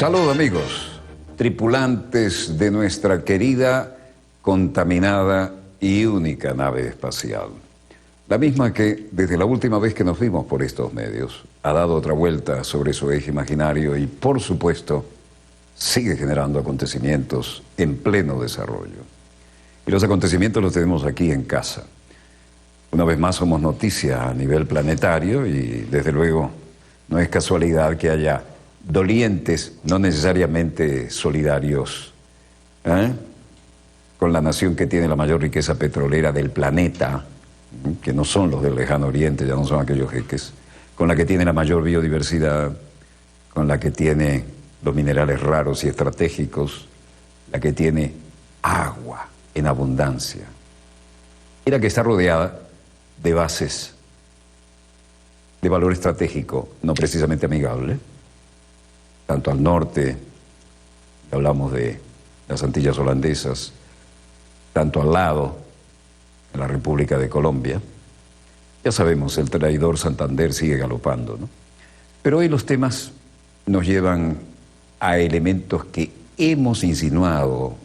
Salud amigos, tripulantes de nuestra querida, contaminada y única nave espacial. La misma que, desde la última vez que nos vimos por estos medios, ha dado otra vuelta sobre su eje imaginario y, por supuesto, sigue generando acontecimientos en pleno desarrollo. Y los acontecimientos los tenemos aquí en casa. Una vez más somos noticia a nivel planetario y, desde luego, no es casualidad que haya dolientes, no necesariamente solidarios, con la nación que tiene la mayor riqueza petrolera del planeta, que no son los del lejano oriente, ya no son aquellos jeques, con la que tiene la mayor biodiversidad, con la que tiene los minerales raros y estratégicos, la que tiene agua en abundancia, y la que está rodeada de bases de valor estratégico no precisamente amigable, tanto al norte, hablamos de las Antillas holandesas, tanto al lado, en la República de Colombia. Ya sabemos, el traidor Santander sigue galopando, ¿no? Pero hoy los temas nos llevan a elementos que hemos insinuado,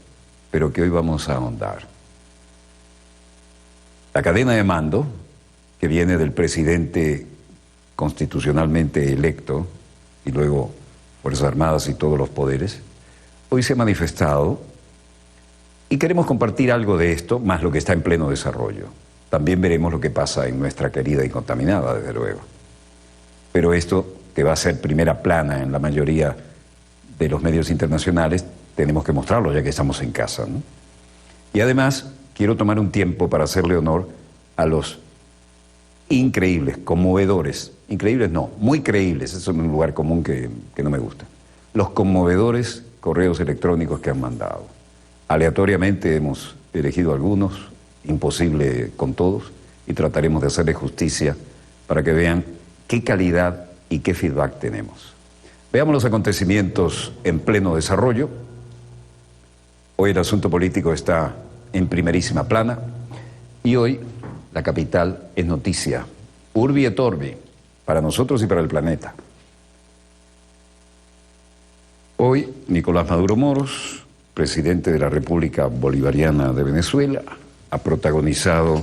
pero que hoy vamos a ahondar. La cadena de mando, que viene del presidente constitucionalmente electo, y luego Fuerzas Armadas y todos los poderes, hoy se ha manifestado y queremos compartir algo de esto, más lo que está en pleno desarrollo. También veremos lo que pasa en nuestra querida y contaminada, desde luego. Pero esto, que va a ser primera plana en la mayoría de los medios internacionales, tenemos que mostrarlo ya que estamos en casa, ¿no? Y además, quiero tomar un tiempo para hacerle honor a los increíbles, conmovedores, increíbles no, muy creíbles, eso es un lugar común que no me gusta, los conmovedores correos electrónicos que han mandado. Aleatoriamente hemos elegido algunos, imposible con todos, y trataremos de hacerle justicia para que vean qué calidad y qué feedback tenemos. Veamos los acontecimientos en pleno desarrollo. Hoy el asunto político está en primerísima plana y hoy la capital es noticia, urbi et orbi, para nosotros y para el planeta. Hoy Nicolás Maduro Moros, presidente de la República Bolivariana de Venezuela, ha protagonizado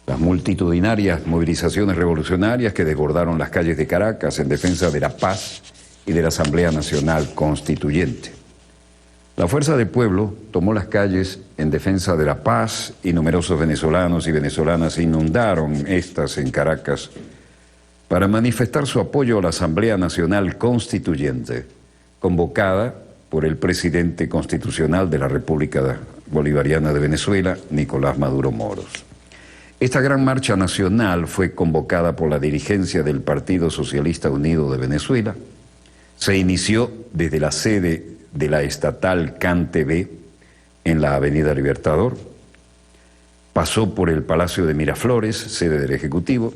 las multitudinarias movilizaciones revolucionarias que desbordaron las calles de Caracas en defensa de la paz y de la Asamblea Nacional Constituyente. La Fuerza del Pueblo tomó las calles en defensa de la paz y numerosos venezolanos y venezolanas inundaron estas en Caracas para manifestar su apoyo a la Asamblea Nacional Constituyente, convocada por el presidente constitucional de la República Bolivariana de Venezuela, Nicolás Maduro Moros. Esta gran marcha nacional fue convocada por la dirigencia del Partido Socialista Unido de Venezuela. Se inició desde la sede de la estatal CanTV en la Avenida Libertador, pasó por el Palacio de Miraflores, sede del Ejecutivo,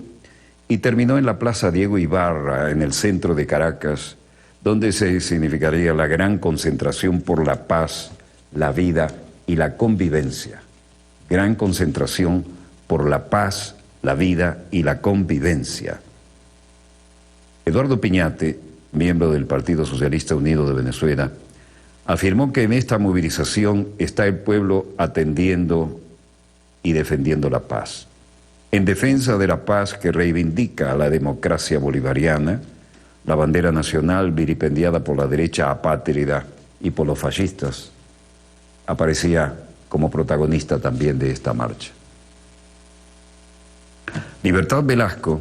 y terminó en la Plaza Diego Ibarra, en el centro de Caracas, donde se significaría la gran concentración por la paz, la vida y la convivencia. Gran concentración por la paz, la vida y la convivencia. Eduardo Piñate, miembro del Partido Socialista Unido de Venezuela, afirmó que en esta movilización está el pueblo atendiendo y defendiendo la paz. En defensa de la paz que reivindica a la democracia bolivariana, la bandera nacional vilipendiada por la derecha apátrida y por los fascistas, aparecía como protagonista también de esta marcha. Libertad Velasco,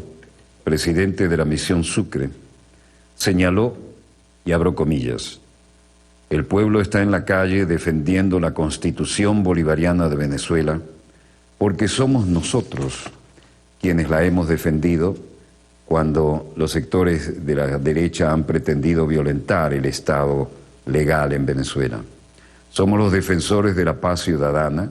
presidente de la Misión Sucre, señaló, y abro comillas, el pueblo está en la calle defendiendo la Constitución Bolivariana de Venezuela porque somos nosotros quienes la hemos defendido cuando los sectores de la derecha han pretendido violentar el Estado legal en Venezuela. Somos los defensores de la paz ciudadana,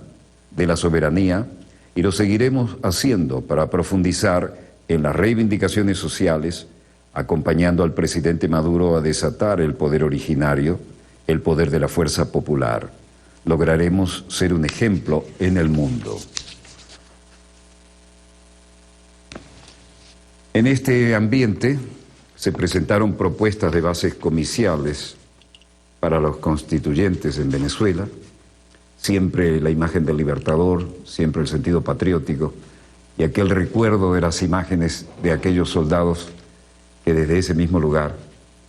de la soberanía, y lo seguiremos haciendo para profundizar en las reivindicaciones sociales, acompañando al presidente Maduro a desatar el poder originario, el poder de la fuerza popular. Lograremos ser un ejemplo en el mundo. En este ambiente se presentaron propuestas de bases comiciales para los constituyentes en Venezuela, siempre la imagen del libertador, siempre el sentido patriótico y aquel recuerdo de las imágenes de aquellos soldados que desde ese mismo lugar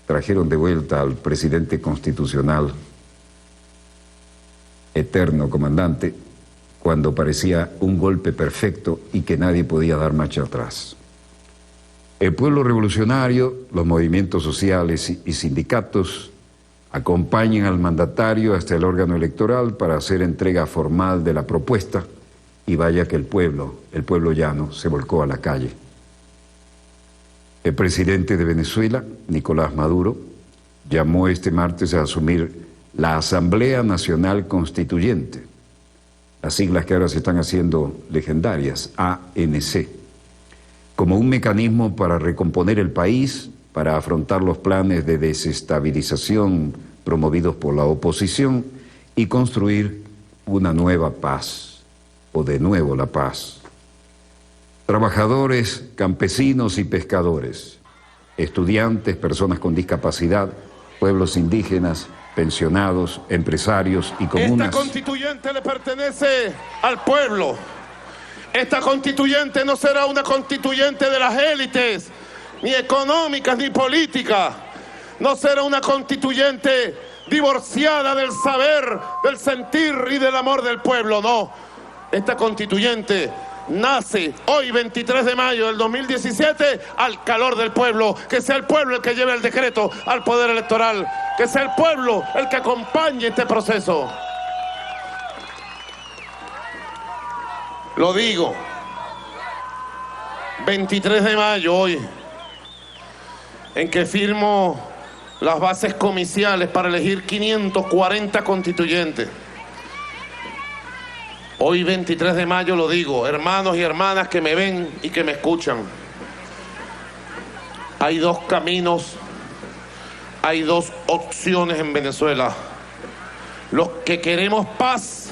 trajeron de vuelta al presidente constitucional, eterno comandante, cuando parecía un golpe perfecto y que nadie podía dar marcha atrás. El pueblo revolucionario, los movimientos sociales y sindicatos acompañan al mandatario hasta el órgano electoral para hacer entrega formal de la propuesta, y vaya que el pueblo llano, se volcó a la calle. El presidente de Venezuela, Nicolás Maduro, llamó este martes a asumir la Asamblea Nacional Constituyente, las siglas que ahora se están haciendo legendarias, ANC, como un mecanismo para recomponer el país, para afrontar los planes de desestabilización promovidos por la oposición y construir una nueva paz, o de nuevo la paz. Trabajadores, campesinos y pescadores, estudiantes, personas con discapacidad, pueblos indígenas, pensionados, empresarios y comunas. Esta constituyente le pertenece al pueblo. Esta constituyente no será una constituyente de las élites, ni económicas ni políticas. No será una constituyente divorciada del saber, del sentir y del amor del pueblo, no. Esta constituyente nace hoy, 23 de mayo del 2017, al calor del pueblo. Que sea el pueblo el que lleve el decreto al poder electoral. Que sea el pueblo el que acompañe este proceso. Lo digo, 23 de mayo hoy, en que firmo las bases comiciales para elegir 540 constituyentes. Hoy 23 de mayo lo digo, hermanos y hermanas que me ven y que me escuchan. Hay dos caminos, hay dos opciones en Venezuela. Los que queremos paz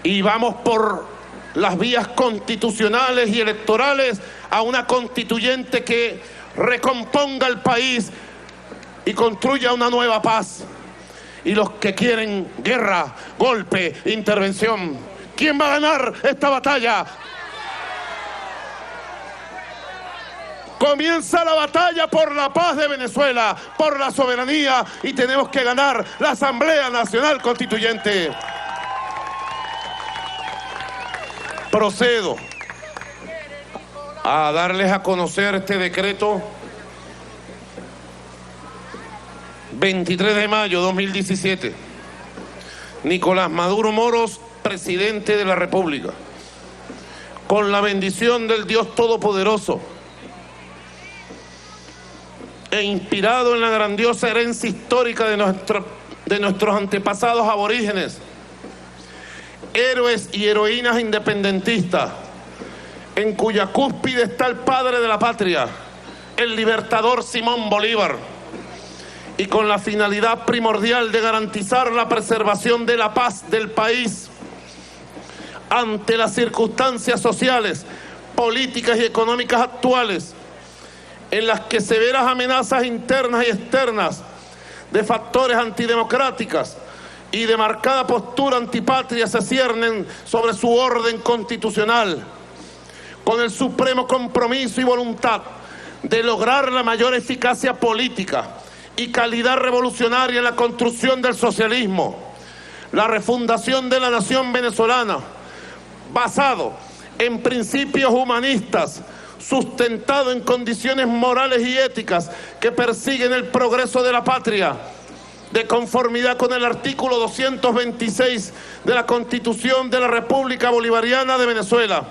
y vamos por las vías constitucionales y electorales a una constituyente que recomponga el país y construya una nueva paz. Y los que quieren guerra, golpe, intervención. ¿Quién va a ganar esta batalla? Comienza la batalla por la paz de Venezuela, por la soberanía, y tenemos que ganar la Asamblea Nacional Constituyente. Procedo a darles a conocer este decreto 23 de mayo de 2017. Nicolás Maduro Moros, presidente de la República, con la bendición del Dios Todopoderoso e inspirado en la grandiosa herencia histórica de nuestros antepasados aborígenes, héroes y heroínas independentistas, en cuya cúspide está el padre de la patria, el libertador Simón Bolívar, y con la finalidad primordial de garantizar la preservación de la paz del país ante las circunstancias sociales, políticas y económicas actuales, en las que severas amenazas internas y externas de factores antidemocráticas y de marcada postura antipatria se ciernen sobre su orden constitucional, con el supremo compromiso y voluntad de lograr la mayor eficacia política y calidad revolucionaria en la construcción del socialismo, la refundación de la nación venezolana, basado en principios humanistas, sustentado en condiciones morales y éticas que persiguen el progreso de la patria, de conformidad con el artículo 226 de la Constitución de la República Bolivariana de Venezuela,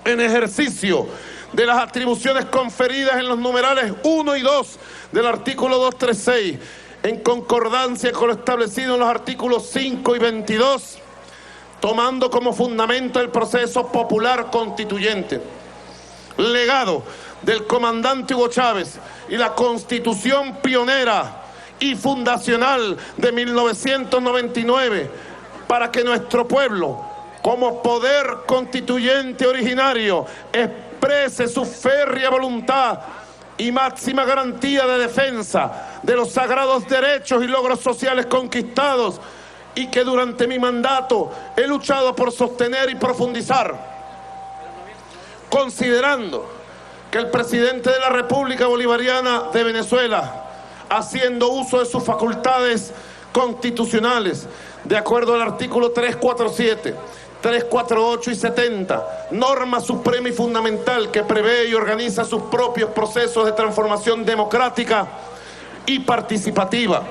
en ejercicio de las atribuciones conferidas en los numerales 1 y 2 del artículo 236, en concordancia con lo establecido en los artículos 5 y 22, tomando como fundamento el proceso popular constituyente, legado del comandante Hugo Chávez y la Constitución pionera y fundacional de 1999, para que nuestro pueblo, como poder constituyente originario, exprese su férrea voluntad y máxima garantía de defensa de los sagrados derechos y logros sociales conquistados y que durante mi mandato he luchado por sostener y profundizar, considerando que el presidente de la República Bolivariana de Venezuela, haciendo uso de sus facultades constitucionales, de acuerdo al artículo 347, 348 y 70, norma suprema y fundamental que prevé y organiza sus propios procesos de transformación democrática y participativa,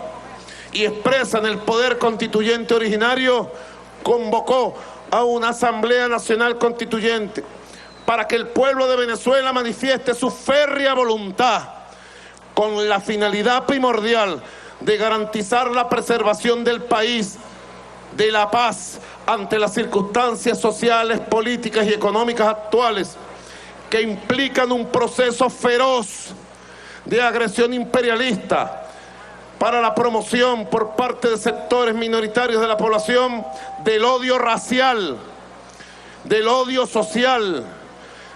y expresa en el poder constituyente originario, convocó a una Asamblea Nacional Constituyente para que el pueblo de Venezuela manifieste su férrea voluntad con la finalidad primordial de garantizar la preservación del país, de la paz ante las circunstancias sociales, políticas y económicas actuales que implican un proceso feroz de agresión imperialista para la promoción por parte de sectores minoritarios de la población del odio racial, del odio social,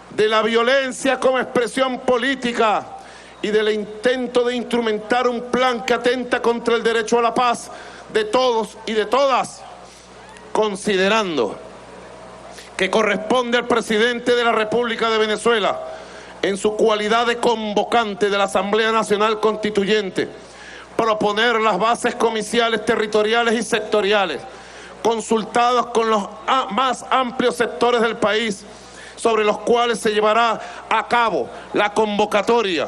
de la violencia como expresión política y del intento de instrumentar un plan que atenta contra el derecho a la paz de todos y de todas, considerando que corresponde al presidente de la República de Venezuela, en su cualidad de convocante de la Asamblea Nacional Constituyente, proponer las bases comiciales territoriales y sectoriales, consultados con los más amplios sectores del país, sobre los cuales se llevará a cabo la convocatoria,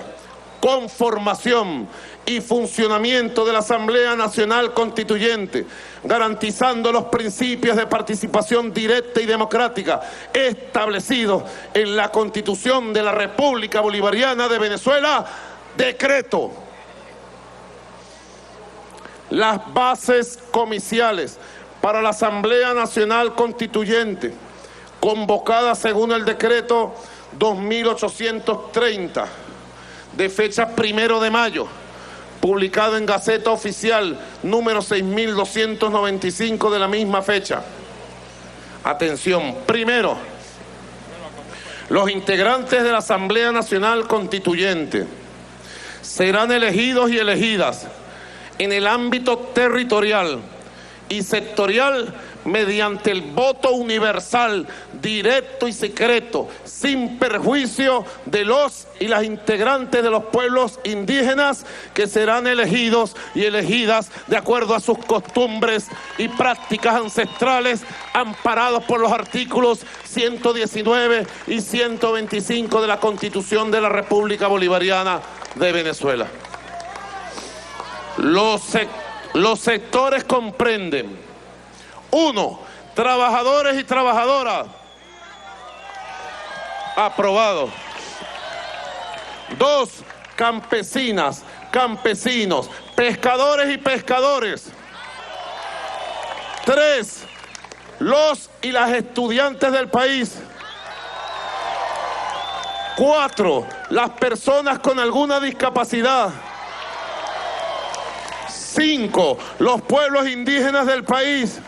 conformación y funcionamiento de la Asamblea Nacional Constituyente, garantizando los principios de participación directa y democrática establecidos en la Constitución de la República Bolivariana de Venezuela. Decreto las bases comiciales para la Asamblea Nacional Constituyente, convocada según el decreto 2830, de fecha 1 de mayo, publicado en Gaceta Oficial número 6295 de la misma fecha. Atención, primero, los integrantes de la Asamblea Nacional Constituyente serán elegidos y elegidas en el ámbito territorial y sectorial mediante el voto universal, directo y secreto, sin perjuicio de los y las integrantes de los pueblos indígenas que serán elegidos y elegidas de acuerdo a sus costumbres y prácticas ancestrales, amparados por los artículos 119 y 125 de la Constitución de la República Bolivariana de Venezuela. Los sectores comprenden: 1. Trabajadores y trabajadoras. Aprobado. 2. Campesinas, campesinos, pescadores y pescadores. 3. Los y las estudiantes del país. 4. Las personas con alguna discapacidad. 5. Los pueblos indígenas del país.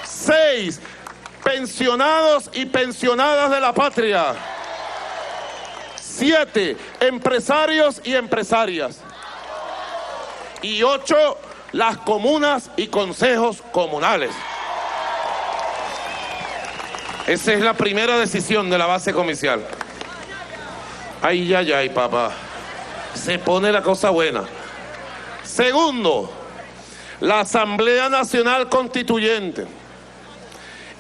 6. Pensionados y pensionadas de la patria. 7. Empresarios y empresarias. Y 8. Las comunas y consejos comunales. Esa es la primera decisión de la base comicial. Ay, ay, ay, papá. Se pone la cosa buena. Segundo, la Asamblea Nacional Constituyente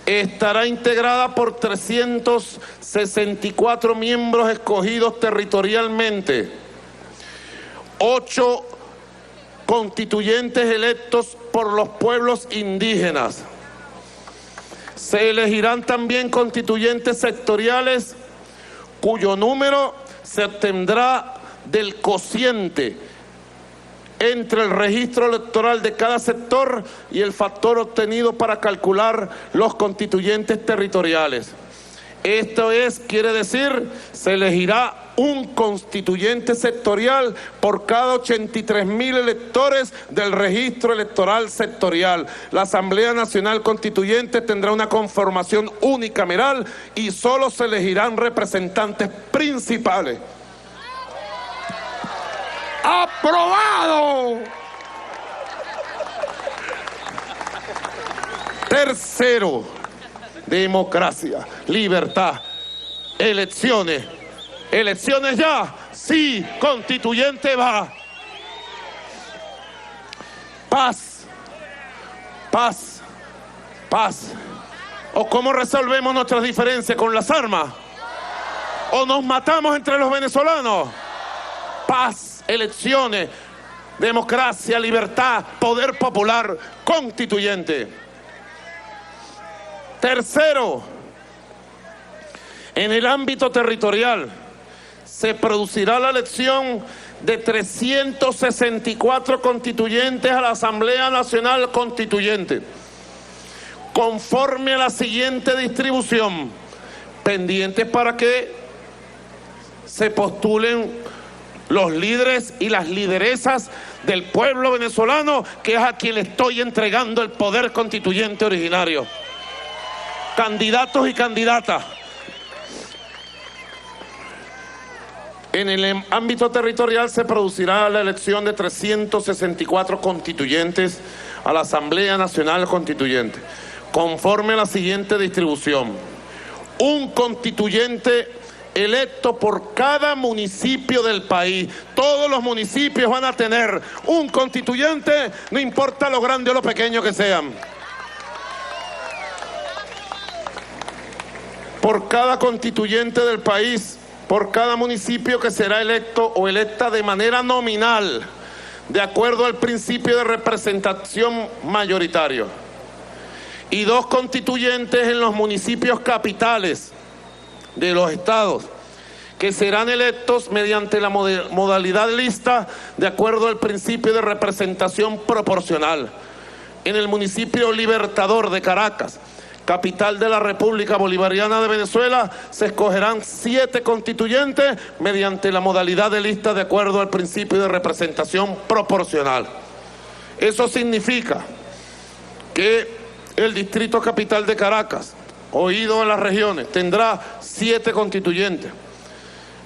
estará integrada por 364 miembros escogidos territorialmente, 8 constituyentes electos por los pueblos indígenas. Se elegirán también constituyentes sectoriales cuyo número se obtendrá del cociente entre el registro electoral de cada sector y el factor obtenido para calcular los constituyentes territoriales. Esto quiere decir, se elegirá un constituyente sectorial por cada 83.000 electores del registro electoral sectorial. La Asamblea Nacional Constituyente tendrá una conformación unicameral y solo se elegirán representantes principales ¡Aprobado! Tercero, democracia, libertad, elecciones. ¿Elecciones ya? Sí, constituyente va. Paz, paz, paz. ¿O cómo resolvemos nuestras diferencias? ¿Con las armas? ¿O nos matamos entre los venezolanos? Paz, elecciones, democracia, libertad, poder popular, constituyente. Tercero, en el ámbito territorial se producirá la elección de 364 constituyentes a la Asamblea Nacional Constituyente, conforme a la siguiente distribución, pendientes para que se postulen los líderes y las lideresas del pueblo venezolano, que es a quien le estoy entregando el poder constituyente originario. Candidatos y candidatas. En el ámbito territorial se producirá la elección de 364 constituyentes a la Asamblea Nacional Constituyente, conforme a la siguiente distribución. Un constituyente electo por cada municipio del país. Todos los municipios van a tener un constituyente, no importa lo grande o lo pequeño que sean. Por cada constituyente del país, por cada municipio que será electo o electa de manera nominal, de acuerdo al principio de representación mayoritario. Y 2 constituyentes en los municipios capitales de los estados, que serán electos mediante la modalidad lista, de acuerdo al principio de representación proporcional. En el municipio Libertador de Caracas, capital de la República Bolivariana de Venezuela, se escogerán 7 constituyentes mediante la modalidad de lista de acuerdo al principio de representación proporcional. Eso significa que el distrito capital de Caracas, oído en las regiones, tendrá 7 constituyentes.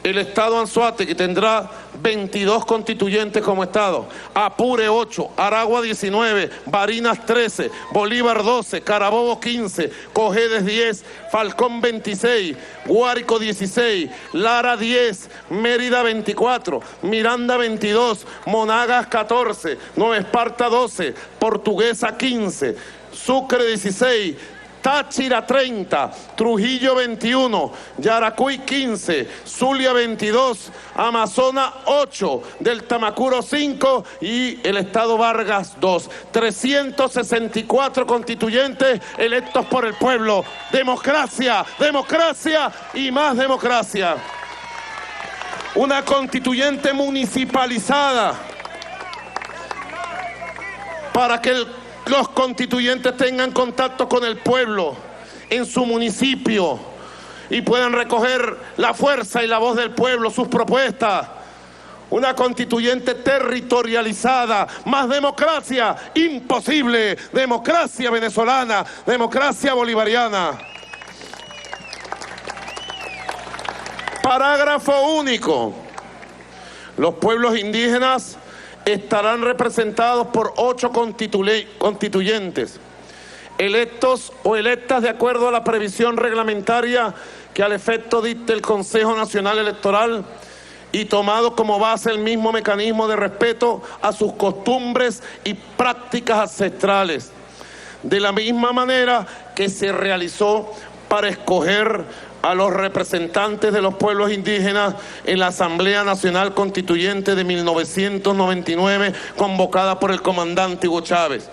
El estado Anzoátegui tendrá 22 constituyentes como estado. Apure 8, Aragua 19, Barinas 13, Bolívar 12, Carabobo 15, Cojedes 10, Falcón 26, Guárico 16, Lara 10, Mérida 24, Miranda 22, Monagas 14, Nueva Esparta 12, Portuguesa 15, Sucre 16, Táchira 30, Trujillo 21, Yaracuy 15, Zulia 22, Amazonas 8, del Tamacuro 5 y el estado Vargas 2. 364 constituyentes electos por el pueblo. Democracia, democracia y más democracia. Una constituyente municipalizada para que los constituyentes tengan contacto con el pueblo en su municipio y puedan recoger la fuerza y la voz del pueblo, sus propuestas. Una constituyente territorializada, más democracia, imposible. Democracia venezolana, democracia bolivariana. Parágrafo único. Los pueblos indígenas estarán representados por 8 constituyentes, electos o electas de acuerdo a la previsión reglamentaria que al efecto dicte el Consejo Nacional Electoral y tomado como base el mismo mecanismo de respeto a sus costumbres y prácticas ancestrales, de la misma manera que se realizó para escoger a los representantes de los pueblos indígenas en la Asamblea Nacional Constituyente de 1999, convocada por el comandante Hugo Chávez,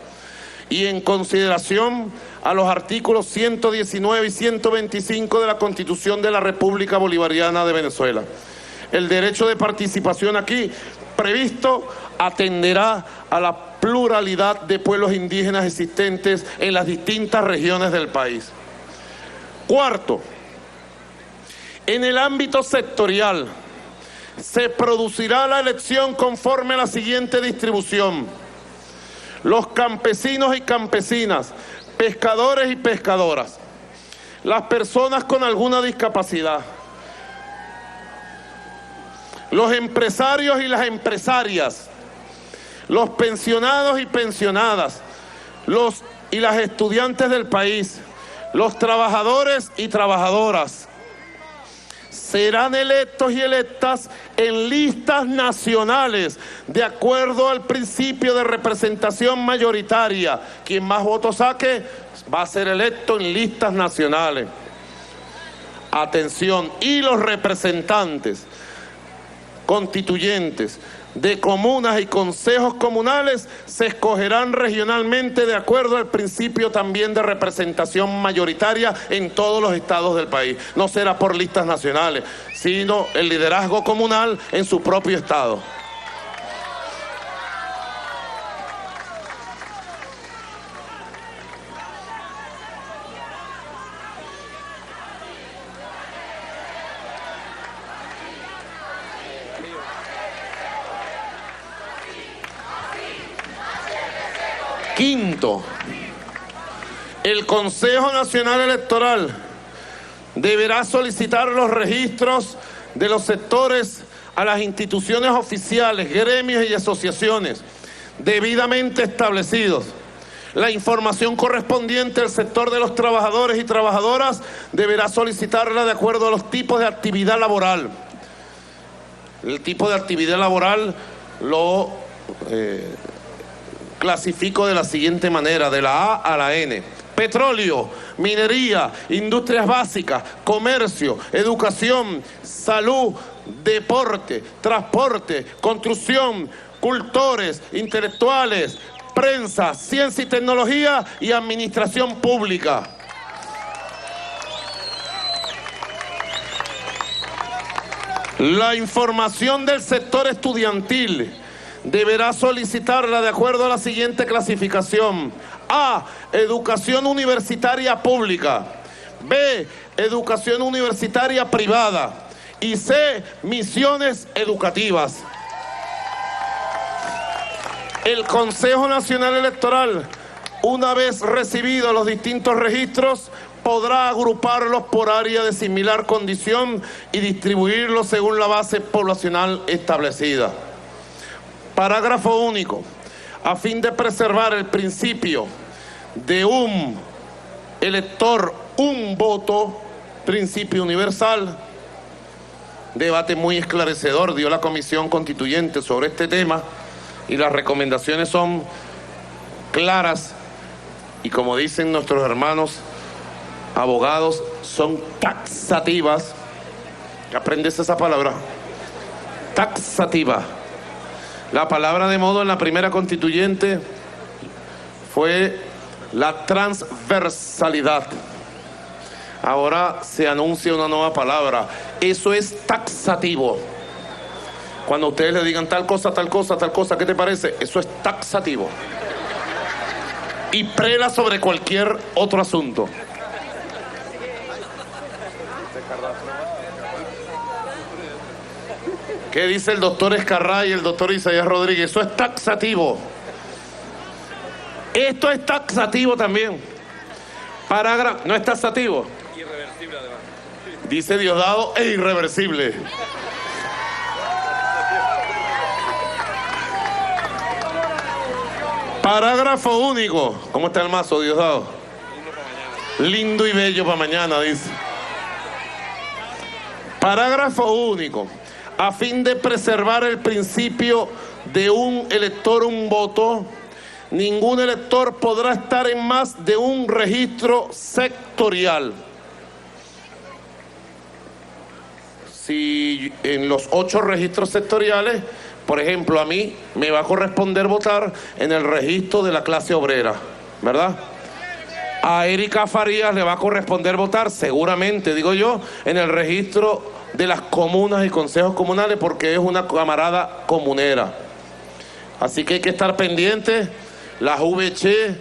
y en consideración a los artículos 119 y 125 de la Constitución de la República Bolivariana de Venezuela. El derecho de participación aquí previsto atenderá a la pluralidad de pueblos indígenas existentes en las distintas regiones del país. Cuarto, en el ámbito sectorial se producirá la elección conforme a la siguiente distribución. Los campesinos y campesinas, pescadores y pescadoras, las personas con alguna discapacidad, los empresarios y las empresarias, los pensionados y pensionadas, los y las estudiantes del país, los trabajadores y trabajadoras, serán electos y electas en listas nacionales, de acuerdo al principio de representación mayoritaria. Quien más votos saque va a ser electo en listas nacionales. Atención, y los representantes constituyentes de comunas y consejos comunales se escogerán regionalmente de acuerdo al principio también de representación mayoritaria en todos los estados del país. No será por listas nacionales, sino el liderazgo comunal en su propio estado. Quinto, el Consejo Nacional Electoral deberá solicitar los registros de los sectores a las instituciones oficiales, gremios y asociaciones debidamente establecidos. La información correspondiente al sector de los trabajadores y trabajadoras deberá solicitarla de acuerdo a los tipos de actividad laboral. El tipo de actividad laboral lo clasifico de la siguiente manera, de la A a la N. Petróleo, minería, industrias básicas, comercio, educación, salud, deporte, transporte, construcción, cultores, intelectuales, prensa, ciencia y tecnología y administración pública. La información del sector estudiantil deberá solicitarla de acuerdo a la siguiente clasificación. A, educación universitaria pública. B, educación universitaria privada. Y C, misiones educativas. El Consejo Nacional Electoral, una vez recibidos los distintos registros, podrá agruparlos por área de similar condición y distribuirlos según la base poblacional establecida. Parágrafo único. A fin de preservar el principio de un elector, un voto, principio universal, debate muy esclarecedor dio la Comisión Constituyente sobre este tema y las recomendaciones son claras y, como dicen nuestros hermanos abogados, son taxativas. ¿Aprendes esa palabra? Taxativa. La palabra de modo en la primera constituyente fue la transversalidad. Ahora se anuncia una nueva palabra. Eso es taxativo. Cuando ustedes le digan tal cosa, tal cosa, tal cosa, ¿qué te parece? Eso es taxativo. Y prela sobre cualquier otro asunto. ¿Qué dice el doctor Escarrá y el doctor Isaías Rodríguez? Eso es taxativo. Esto es taxativo también. Parágrafo, no es taxativo. Irreversible además. Dice Diosdado, es irreversible. Parágrafo único. ¿Cómo está el mazo, Diosdado? Lindo para mañana. Lindo y bello para mañana, dice. Parágrafo único. A fin de preservar el principio de un elector, un voto, ningún elector podrá estar en más de un registro sectorial. Si en los 8 registros sectoriales, por ejemplo, a mí me va a corresponder votar en el registro de la clase obrera, ¿verdad? A Erika Farías le va a corresponder votar, seguramente, digo yo, en el registro de las comunas y consejos comunales, porque es una camarada comunera. Así que hay que estar pendientes, las VC,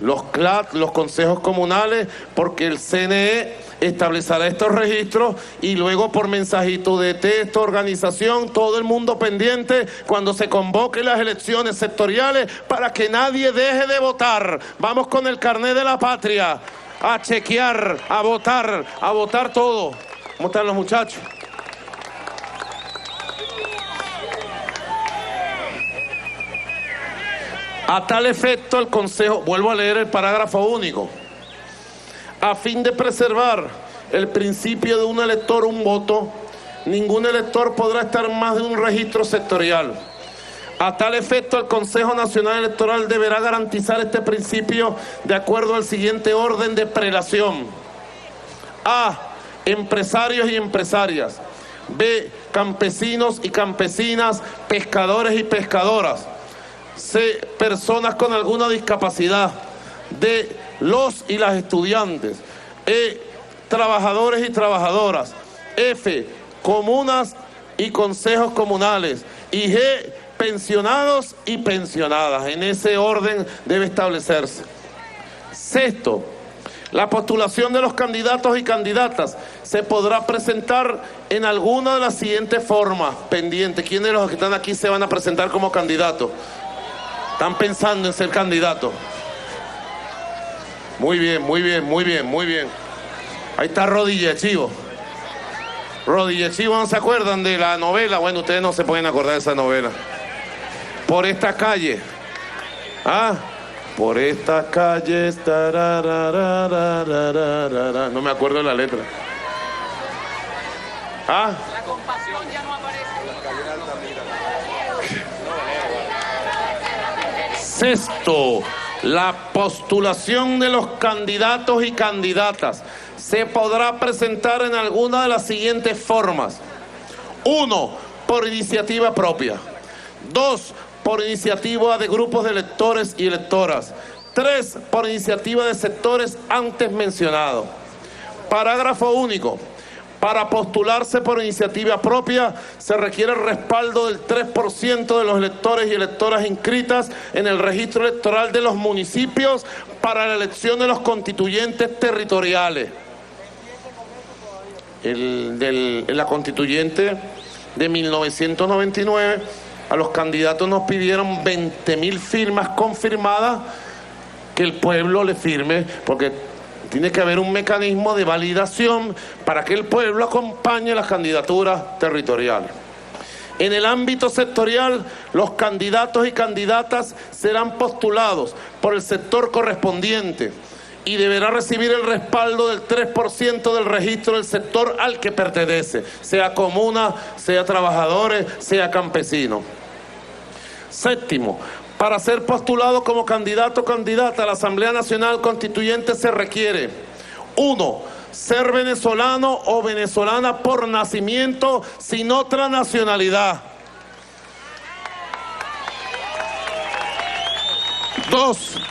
los CLAT, los consejos comunales, porque el CNE establecerá estos registros y luego por mensajito de texto, organización, todo el mundo pendiente cuando se convoquen las elecciones sectoriales para que nadie deje de votar. Vamos con el carnet de la patria a chequear, a votar todo. ¿Cómo están los muchachos? A tal efecto, el Consejo, vuelvo a leer el parágrafo único, a fin de preservar el principio de un elector, un voto, ningún elector podrá estar más de un registro sectorial. A tal efecto, el Consejo Nacional Electoral deberá garantizar este principio de acuerdo al siguiente orden de prelación. A. Empresarios y empresarias. B. Campesinos y campesinas, pescadores y pescadoras. C. Personas con alguna discapacidad. D. Los y las estudiantes. E. Trabajadores y trabajadoras. F. Comunas y consejos comunales. Y G. Pensionados y pensionadas. En ese orden debe establecerse. Sexto, la postulación de los candidatos y candidatas se podrá presentar en alguna de las siguientes formas. Pendiente, ¿quiénes de los que están aquí se van a presentar como candidatos? ¿Están pensando en ser candidatos? Muy bien, muy bien, muy bien, muy bien. Ahí está Rodilla de Chivo. Rodilla de Chivo, ¿no se acuerdan de la novela? Bueno, ustedes no se pueden acordar de esa novela. Por esta calle. Ah, por esta calle. No me acuerdo de la letra. Ah. La compasión ya no aparece. Sexto, la postulación de los candidatos y candidatas se podrá presentar en alguna de las siguientes formas. 1. Por iniciativa propia. 2. Por iniciativa de grupos de electores y electoras. 3. Por iniciativa de sectores antes mencionados. Parágrafo único. Para postularse por iniciativa propia se requiere el respaldo del 3% de los electores y electoras inscritas en el registro electoral de los municipios para la elección de los constituyentes territoriales. En la constituyente de 1999, a los candidatos nos pidieron 20.000 firmas confirmadas que el pueblo le firme, porque tiene que haber un mecanismo de validación para que el pueblo acompañe las candidaturas territoriales. En el ámbito sectorial, los candidatos y candidatas serán postulados por el sector correspondiente y deberá recibir el respaldo del 3% del registro del sector al que pertenece, sea comuna, sea trabajadores, sea campesinos. Séptimo, para ser postulado como candidato o candidata a la Asamblea Nacional Constituyente se requiere: 1. Ser venezolano o venezolana por nacimiento sin otra nacionalidad. 2.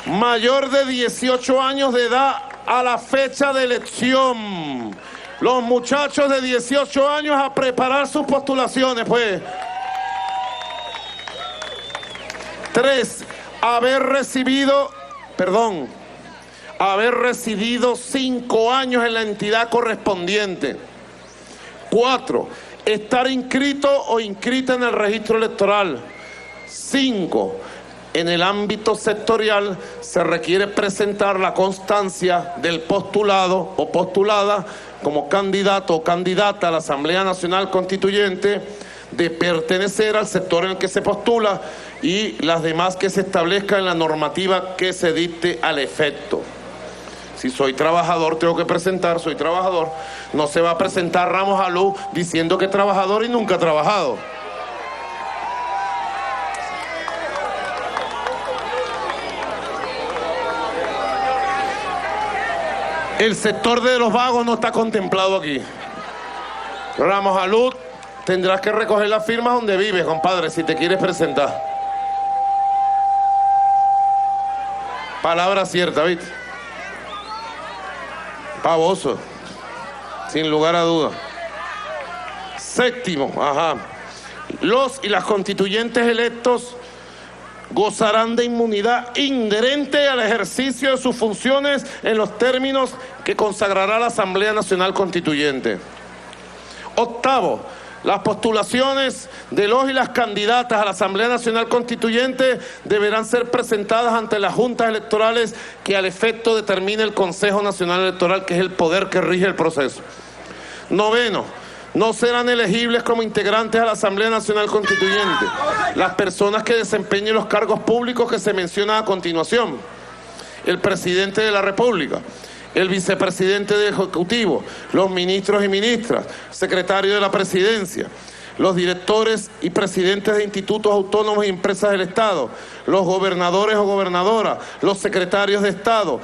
Mayor de 18 años de edad a la fecha de elección. Los muchachos de 18 años a preparar sus postulaciones, pues. 3. Haber residido 5 años en la entidad correspondiente. 4. Estar inscrito o inscrita en el registro electoral. 5. En el ámbito sectorial se requiere presentar la constancia del postulado o postulada como candidato o candidata a la Asamblea Nacional Constituyente de pertenecer al sector en el que se postula y las demás que se establezcan en la normativa que se dicte al efecto. Si soy trabajador, tengo que presentar, soy trabajador. No se va a presentar Ramos Alú diciendo que es trabajador y nunca ha trabajado. El sector de los vagos no está contemplado aquí. Ramos Alú, tendrás que recoger las firmas donde vives, compadre, si te quieres presentar. Palabra cierta, ¿viste? Pavoso, sin lugar a duda. Séptimo, los y las constituyentes electos gozarán de inmunidad inherente al ejercicio de sus funciones en los términos que consagrará la Asamblea Nacional Constituyente. Octavo, las postulaciones de los y las candidatas a la Asamblea Nacional Constituyente deberán ser presentadas ante las juntas electorales que al efecto determine el Consejo Nacional Electoral, que es el poder que rige el proceso. Noveno, no serán elegibles como integrantes a la Asamblea Nacional Constituyente las personas que desempeñen los cargos públicos que se mencionan a continuación: el presidente de la República, el vicepresidente del Ejecutivo, los ministros y ministras, secretario de la Presidencia, los directores y presidentes de institutos autónomos y empresas del Estado, los gobernadores o gobernadoras, los secretarios de Estado,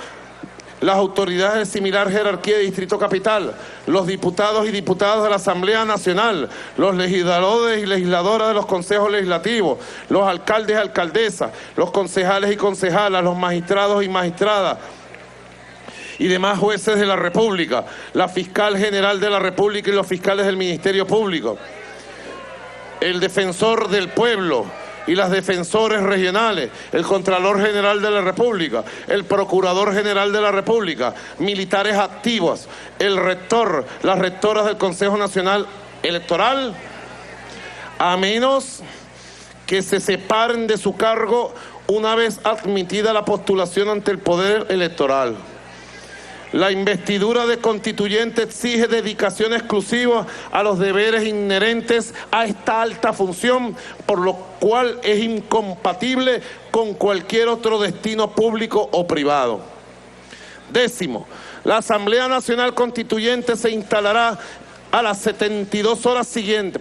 las autoridades de similar jerarquía de Distrito Capital, los diputados y diputadas de la Asamblea Nacional, los legisladores y legisladoras de los consejos legislativos, los alcaldes y alcaldesas, los concejales y concejalas, los magistrados y magistradas y demás jueces de la República, la fiscal general de la República y los fiscales del Ministerio Público, el defensor del pueblo y las defensores regionales, el Contralor General de la República, el Procurador General de la República, militares activos, el rector, las rectoras del Consejo Nacional Electoral, a menos que se separen de su cargo una vez admitida la postulación ante el Poder Electoral. La investidura de constituyente exige dedicación exclusiva a los deberes inherentes a esta alta función, por lo cual es incompatible con cualquier otro destino público o privado. 10. La Asamblea Nacional Constituyente se instalará a las 72 horas siguientes.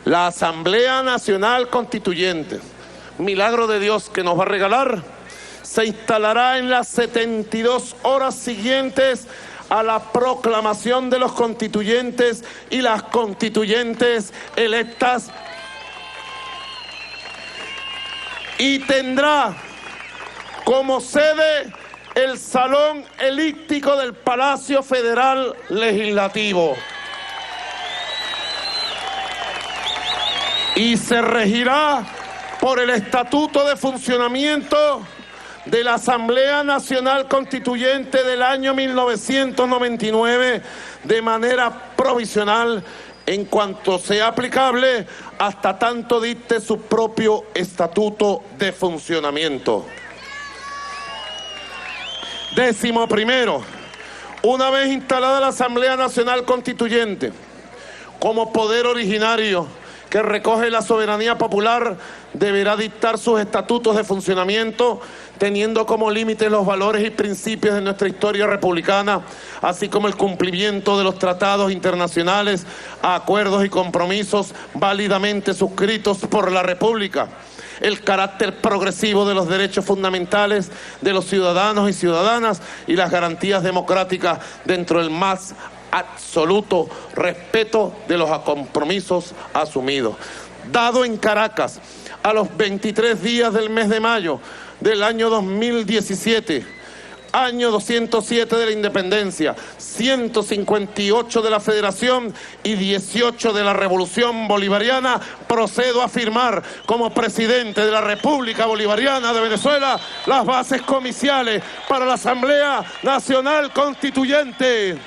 La Asamblea Nacional Constituyente, milagro de Dios que nos va a regalar, se instalará en las 72 horas siguientes a la proclamación de los constituyentes y las constituyentes electas, y tendrá como sede el Salón Elíptico del Palacio Federal Legislativo y se regirá por el Estatuto de Funcionamiento de la Asamblea Nacional Constituyente del año 1999 de manera provisional, en cuanto sea aplicable, hasta tanto dicte su propio Estatuto de Funcionamiento. 11. Una vez instalada la Asamblea Nacional Constituyente como poder originario que recoge la soberanía popular, deberá dictar sus estatutos de funcionamiento, teniendo como límites los valores y principios de nuestra historia republicana, así como el cumplimiento de los tratados internacionales, acuerdos y compromisos válidamente suscritos por la República, el carácter progresivo de los derechos fundamentales de los ciudadanos y ciudadanas y las garantías democráticas dentro del más absoluto respeto de los compromisos asumidos. Dado en Caracas a los 23 días del mes de mayo del año 2017, año 207 de la independencia, 158 de la Federación y 18 de la Revolución Bolivariana, procedo a firmar como presidente de la República Bolivariana de Venezuela las bases comiciales para la Asamblea Nacional Constituyente.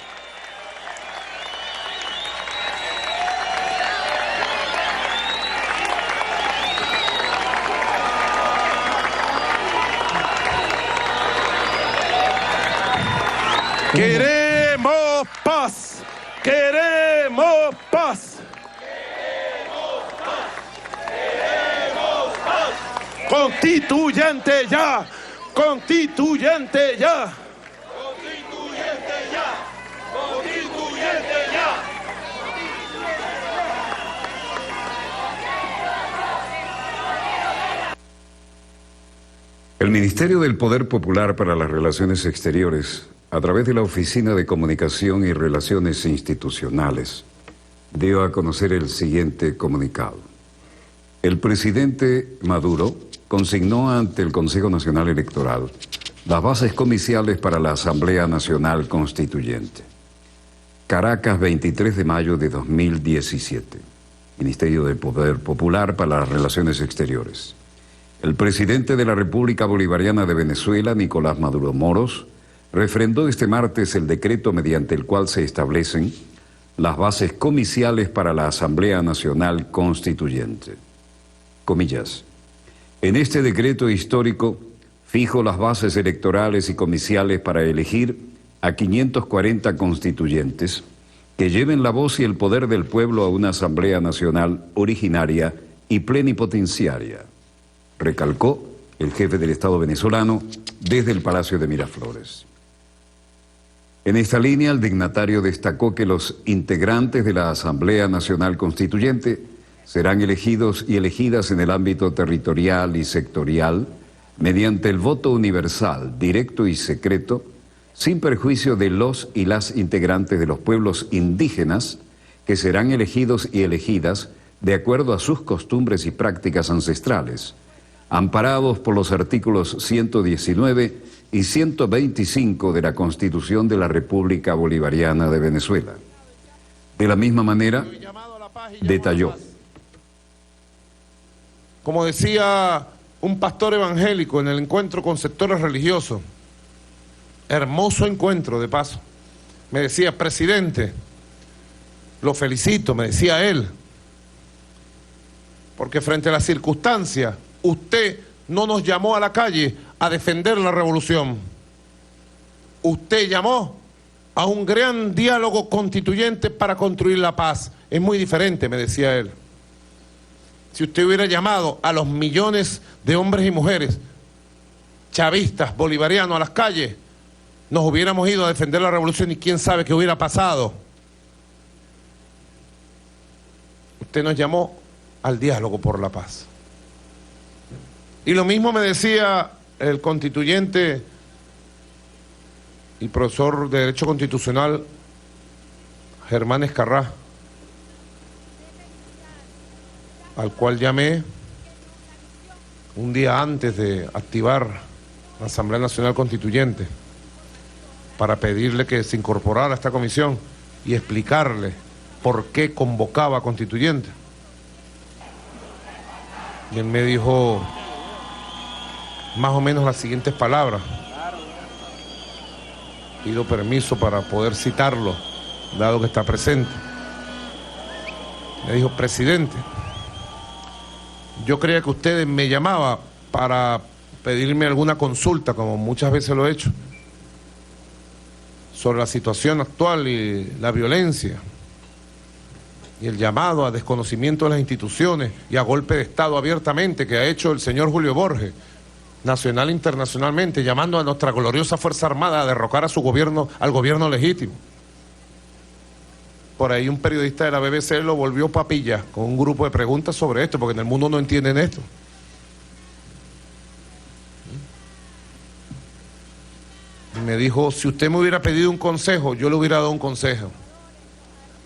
Queremos paz, queremos paz, queremos paz, queremos paz. Constituyente ya, constituyente ya, constituyente ya, constituyente ya. El Ministerio del Poder Popular para las Relaciones Exteriores, a través de la Oficina de Comunicación y Relaciones Institucionales, dio a conocer el siguiente comunicado. El presidente Maduro consignó ante el Consejo Nacional Electoral las bases comiciales para la Asamblea Nacional Constituyente. Caracas, 23 de mayo de 2017. Ministerio del Poder Popular para las Relaciones Exteriores. El presidente de la República Bolivariana de Venezuela, Nicolás Maduro Moros, refrendó este martes el decreto mediante el cual se establecen las bases comiciales para la Asamblea Nacional Constituyente. Comillas. En este decreto histórico fijo las bases electorales y comiciales para elegir a 540 constituyentes que lleven la voz y el poder del pueblo a una Asamblea Nacional originaria y plenipotenciaria, recalcó el jefe del Estado venezolano desde el Palacio de Miraflores. En esta línea, el dignatario destacó que los integrantes de la Asamblea Nacional Constituyente serán elegidos y elegidas en el ámbito territorial y sectorial mediante el voto universal, directo y secreto, sin perjuicio de los y las integrantes de los pueblos indígenas que serán elegidos y elegidas de acuerdo a sus costumbres y prácticas ancestrales, amparados por los artículos 119 y 125 de la Constitución de la República Bolivariana de Venezuela. De la misma manera, detalló. Como decía un pastor evangélico en el encuentro con sectores religiosos, hermoso encuentro de paso, me decía: presidente, lo felicito, me decía él, porque frente a las circunstancias, usted no nos llamó a la calle a defender la revolución. Usted llamó a un gran diálogo constituyente para construir la paz. Es muy diferente, me decía él. Si usted hubiera llamado a los millones de hombres y mujeres chavistas, bolivarianos a las calles, nos hubiéramos ido a defender la revolución y quién sabe qué hubiera pasado. Usted nos llamó al diálogo por la paz. Y lo mismo me decía el constituyente y profesor de Derecho Constitucional Germán Escarrá, al cual llamé un día antes de activar la Asamblea Nacional Constituyente para pedirle que se incorporara a esta comisión y explicarle por qué convocaba a constituyente. Y él me dijo más o menos las siguientes palabras. Pido permiso para poder citarlo, dado que está presente. Me dijo: presidente, yo creía que usted me llamaba para pedirme alguna consulta, como muchas veces lo he hecho, sobre la situación actual y la violencia, y el llamado a desconocimiento de las instituciones y a golpe de Estado abiertamente que ha hecho el señor Julio Borges, nacional e internacionalmente, llamando a nuestra gloriosa Fuerza Armada a derrocar a su gobierno, al gobierno legítimo. Por ahí un periodista de la BBC lo volvió papilla con un grupo de preguntas sobre esto, porque en el mundo no entienden esto. Y me dijo: si usted me hubiera pedido un consejo, yo le hubiera dado un consejo.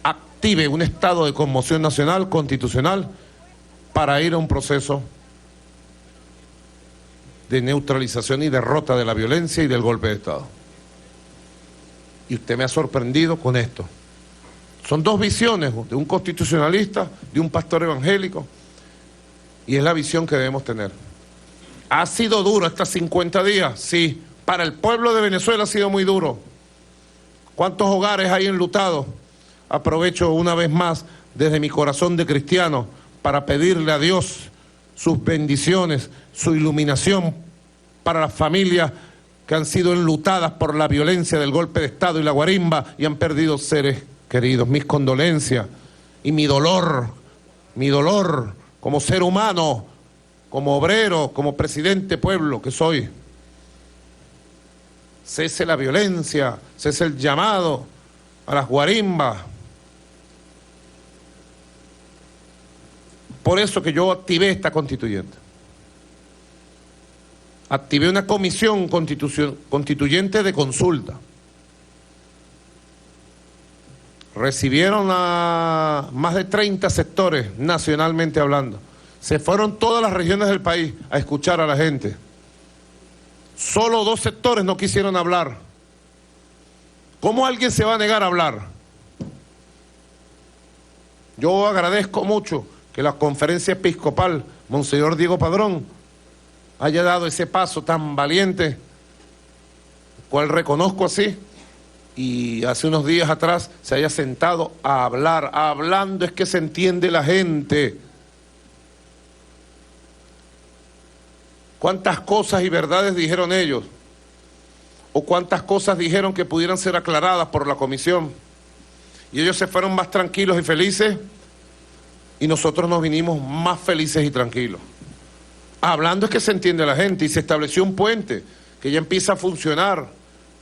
Active un estado de conmoción nacional, constitucional, para ir a un proceso de neutralización y derrota de la violencia y del golpe de Estado. Y usted me ha sorprendido con esto. Son dos visiones, de un constitucionalista, de un pastor evangélico, y es la visión que debemos tener. ¿Ha sido duro estos 50 días? Sí. Para el pueblo de Venezuela ha sido muy duro. ¿Cuántos hogares hay enlutados? Aprovecho una vez más, desde mi corazón de cristiano, para pedirle a Dios sus bendiciones, su iluminación para las familias que han sido enlutadas por la violencia del golpe de Estado y la guarimba y han perdido seres queridos. Mis condolencias y mi dolor como ser humano, como obrero, como presidente pueblo que soy. Cese la violencia, cese el llamado a las guarimbas. Por eso que yo activé esta constituyente. Activé una comisión constituyente de consulta. Recibieron a más de 30 sectores, nacionalmente hablando. Se fueron todas las regiones del país a escuchar a la gente. Solo 2 sectores no quisieron hablar. ¿Cómo alguien se va a negar a hablar? Yo agradezco mucho que la conferencia episcopal, Monseñor Diego Padrón, haya dado ese paso tan valiente, cual reconozco así, y hace unos días atrás se haya sentado a hablar. Hablando es que se entiende la gente. ¿Cuántas cosas y verdades dijeron ellos? ¿O cuántas cosas dijeron que pudieran ser aclaradas por la comisión? Y ellos se fueron más tranquilos y felices, y nosotros nos vinimos más felices y tranquilos. Hablando es que se entiende la gente, y se estableció un puente que ya empieza a funcionar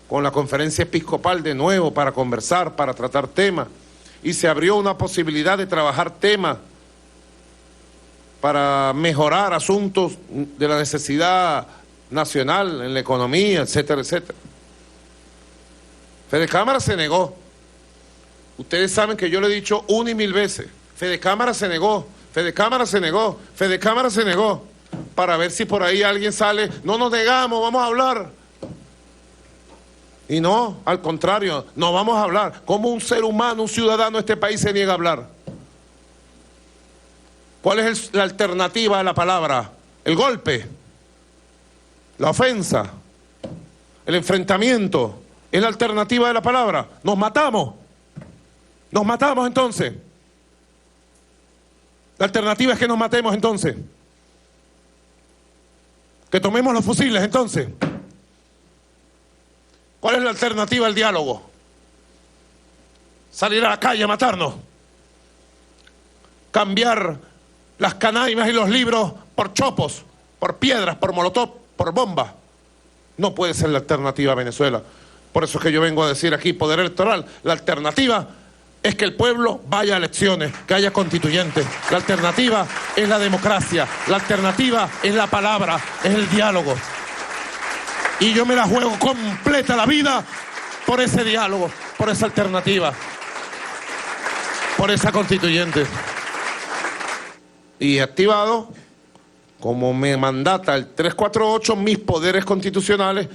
con la conferencia episcopal de nuevo para conversar, para tratar temas, y se abrió una posibilidad de trabajar temas para mejorar asuntos de la necesidad nacional en la economía, etcétera, etcétera. Fedecámara se negó. Ustedes saben que yo lo he dicho una y mil veces. Fedecámara se negó, Fedecámara se negó, Fedecámara se negó, para ver si por ahí alguien sale, no nos negamos, vamos a hablar. Y no, al contrario, no vamos a hablar. ¿Cómo un ser humano, un ciudadano de este país se niega a hablar? ¿Cuál es la alternativa a la palabra? El golpe, la ofensa, el enfrentamiento. ¿Es la alternativa de la palabra? Nos matamos entonces. La alternativa es que nos matemos entonces. Que tomemos los fusiles entonces. ¿Cuál es la alternativa al diálogo? Salir a la calle a matarnos. Cambiar las canaimas y los libros por chopos, por piedras, por molotov, por bombas. No puede ser la alternativa a Venezuela. Por eso es que yo vengo a decir aquí, poder electoral, la alternativa es que el pueblo vaya a elecciones, que haya constituyentes. La alternativa es la democracia, la alternativa es la palabra, es el diálogo. Y yo me la juego completa la vida por ese diálogo, por esa alternativa, por esa constituyente. Y he activado, como me mandata el 348, mis poderes constitucionales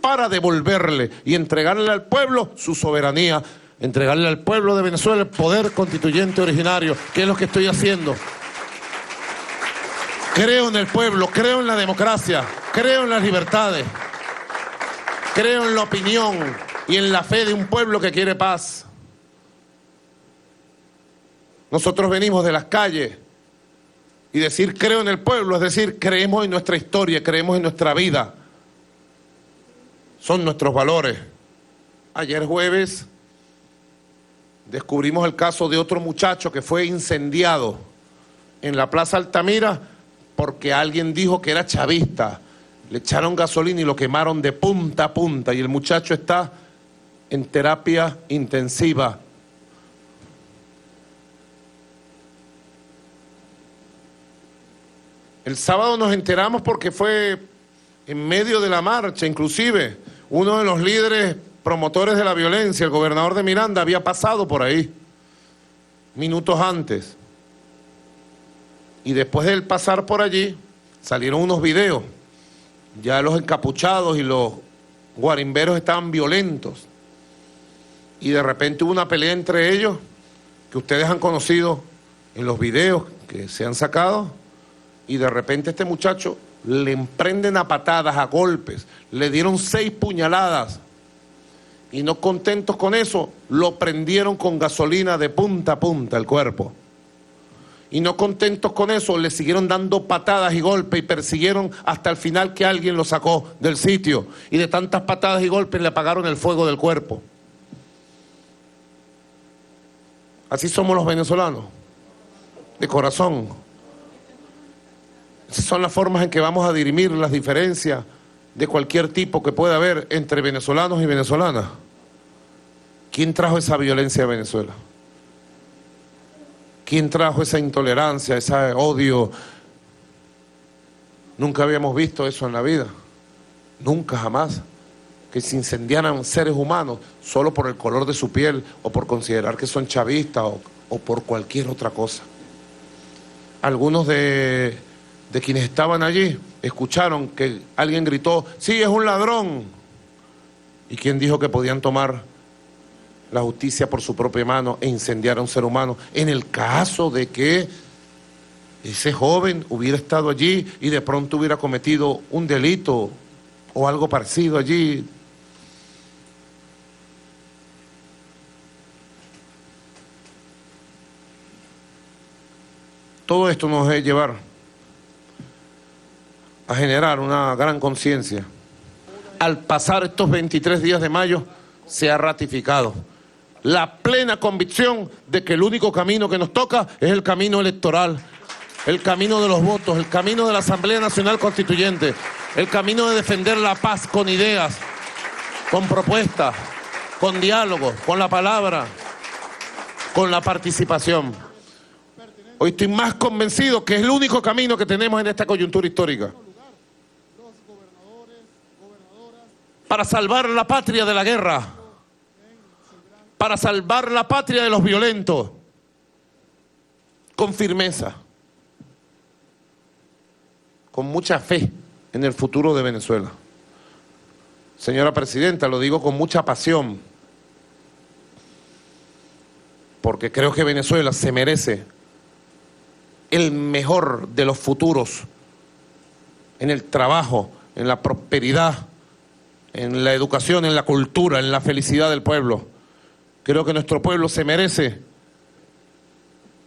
para devolverle y entregarle al pueblo su soberanía, entregarle al pueblo de Venezuela el poder constituyente originario, que es lo que estoy haciendo. Creo en el pueblo, creo en la democracia, creo en las libertades, creo en la opinión y en la fe de un pueblo que quiere paz. Nosotros venimos de las calles y decir creo en el pueblo es decir creemos en nuestra historia, creemos en nuestra vida. Son nuestros valores. Ayer jueves descubrimos el caso de otro muchacho que fue incendiado en la Plaza Altamira porque alguien dijo que era chavista. Le echaron gasolina y lo quemaron de punta a punta y el muchacho está en terapia intensiva. El sábado nos enteramos porque fue en medio de la marcha, inclusive uno de los líderes promotores de la violencia, el gobernador de Miranda, había pasado por ahí minutos antes. Y después de él pasar por allí, salieron unos videos. Ya los encapuchados y los guarimberos estaban violentos. Y de repente hubo una pelea entre ellos, que ustedes han conocido en los videos que se han sacado. Y de repente este muchacho le emprenden a patadas, a golpes, le dieron 6 puñaladas y no contentos con eso, lo prendieron con gasolina de punta a punta el cuerpo. Y no contentos con eso, le siguieron dando patadas y golpes y persiguieron hasta el final que alguien lo sacó del sitio. Y de tantas patadas y golpes le apagaron el fuego del cuerpo. Así somos los venezolanos, de corazón. Esas son las formas en que vamos a dirimir las diferencias de cualquier tipo que pueda haber entre venezolanos y venezolanas. ¿Quién trajo esa violencia a Venezuela? ¿Quién trajo esa intolerancia, ese odio? Nunca habíamos visto eso en la vida. Nunca, jamás. Que se incendiaran seres humanos solo por el color de su piel o por considerar que son chavistas o por cualquier otra cosa. Algunos de quienes estaban allí escucharon que alguien gritó, sí, es un ladrón. ¿Y quién dijo que podían tomar la justicia por su propia mano e incendiar a un ser humano? En el caso de que ese joven hubiera estado allí y de pronto hubiera cometido un delito o algo parecido allí. Todo esto nos debe llevar a generar una gran conciencia. Al pasar estos 23 días de mayo, se ha ratificado la plena convicción de que el único camino que nos toca es el camino electoral, el camino de los votos, el camino de la Asamblea Nacional Constituyente, el camino de defender la paz con ideas, con propuestas, con diálogo, con la palabra, con la participación. Hoy estoy más convencido que es el único camino que tenemos en esta coyuntura histórica para salvar la patria de la guerra, para salvar la patria de los violentos, con firmeza, con mucha fe en el futuro de Venezuela. Señora Presidenta, lo digo con mucha pasión, porque creo que Venezuela se merece el mejor de los futuros en el trabajo, en la prosperidad, en la educación, en la cultura, en la felicidad del pueblo. Creo que nuestro pueblo se merece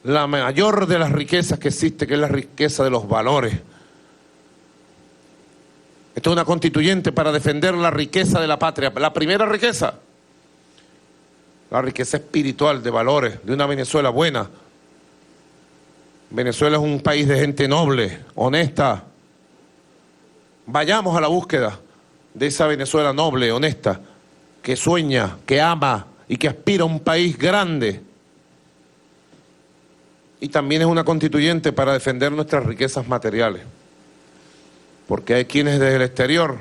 la mayor de las riquezas que existe, que es la riqueza de los valores. Esto es una constituyente para defender la riqueza de la patria. La primera riqueza, la riqueza espiritual de valores, de una Venezuela buena. Venezuela es un país de gente noble, honesta. Vayamos a la búsqueda de esa Venezuela noble, honesta, que sueña, que ama y que aspira a un país grande. Y también es una constituyente para defender nuestras riquezas materiales. Porque hay quienes desde el exterior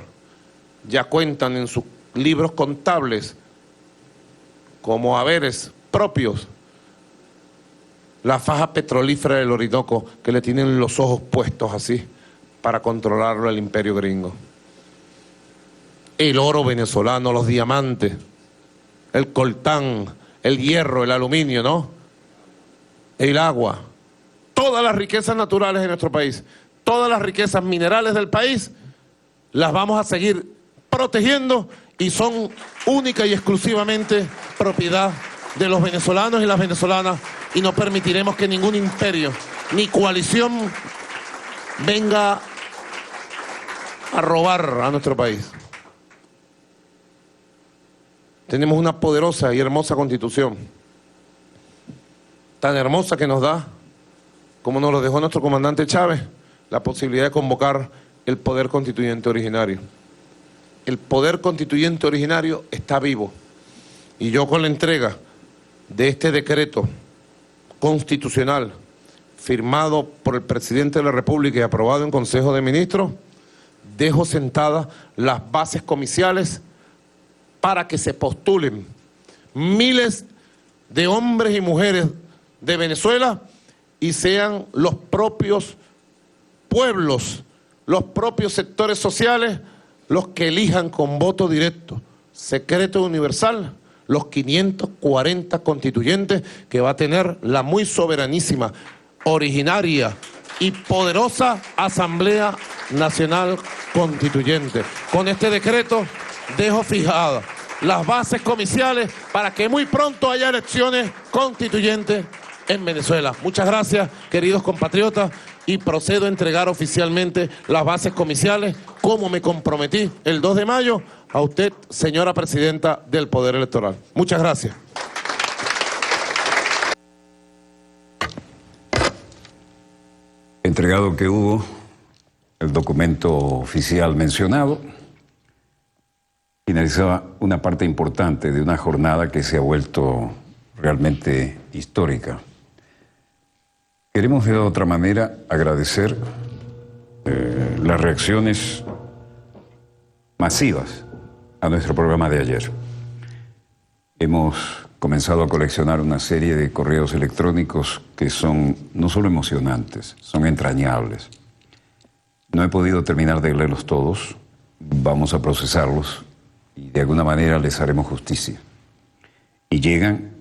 ya cuentan en sus libros contables como haberes propios la faja petrolífera del Orinoco, que le tienen los ojos puestos así para controlarlo el imperio gringo. El oro venezolano, los diamantes, el coltán, el hierro, el aluminio, ¿no? El agua, todas las riquezas naturales de nuestro país, todas las riquezas minerales del país, las vamos a seguir protegiendo y son única y exclusivamente propiedad de los venezolanos y las venezolanas, y no permitiremos que ningún imperio ni coalición venga a robar a nuestro país. Tenemos una poderosa y hermosa Constitución, tan hermosa que nos da, como nos lo dejó nuestro comandante Chávez, la posibilidad de convocar el poder constituyente originario. El poder constituyente originario está vivo, y yo con la entrega de este decreto constitucional firmado por el presidente de la República y aprobado en Consejo de Ministros, dejo sentadas las bases comiciales para que se postulen miles de hombres y mujeres de Venezuela y sean los propios pueblos, los propios sectores sociales, los que elijan con voto directo, secreto y universal, los 540 constituyentes que va a tener la muy soberanísima, originaria y poderosa Asamblea Nacional Constituyente. Con este decreto dejo fijadas las bases comiciales para que muy pronto haya elecciones constituyentes en Venezuela. Muchas gracias, queridos compatriotas, y procedo a entregar oficialmente las bases comiciales, como me comprometí el 2 de mayo, a usted, señora Presidenta del Poder Electoral. Muchas gracias. Entregado que hubo el documento oficial mencionado, finalizaba una parte importante de una jornada que se ha vuelto realmente histórica. Queremos de otra manera agradecer las reacciones masivas a nuestro programa de ayer. Hemos comenzado a coleccionar una serie de correos electrónicos que son no solo emocionantes, son entrañables. No he podido terminar de leerlos todos, vamos a procesarlos y de alguna manera les haremos justicia. Y llegan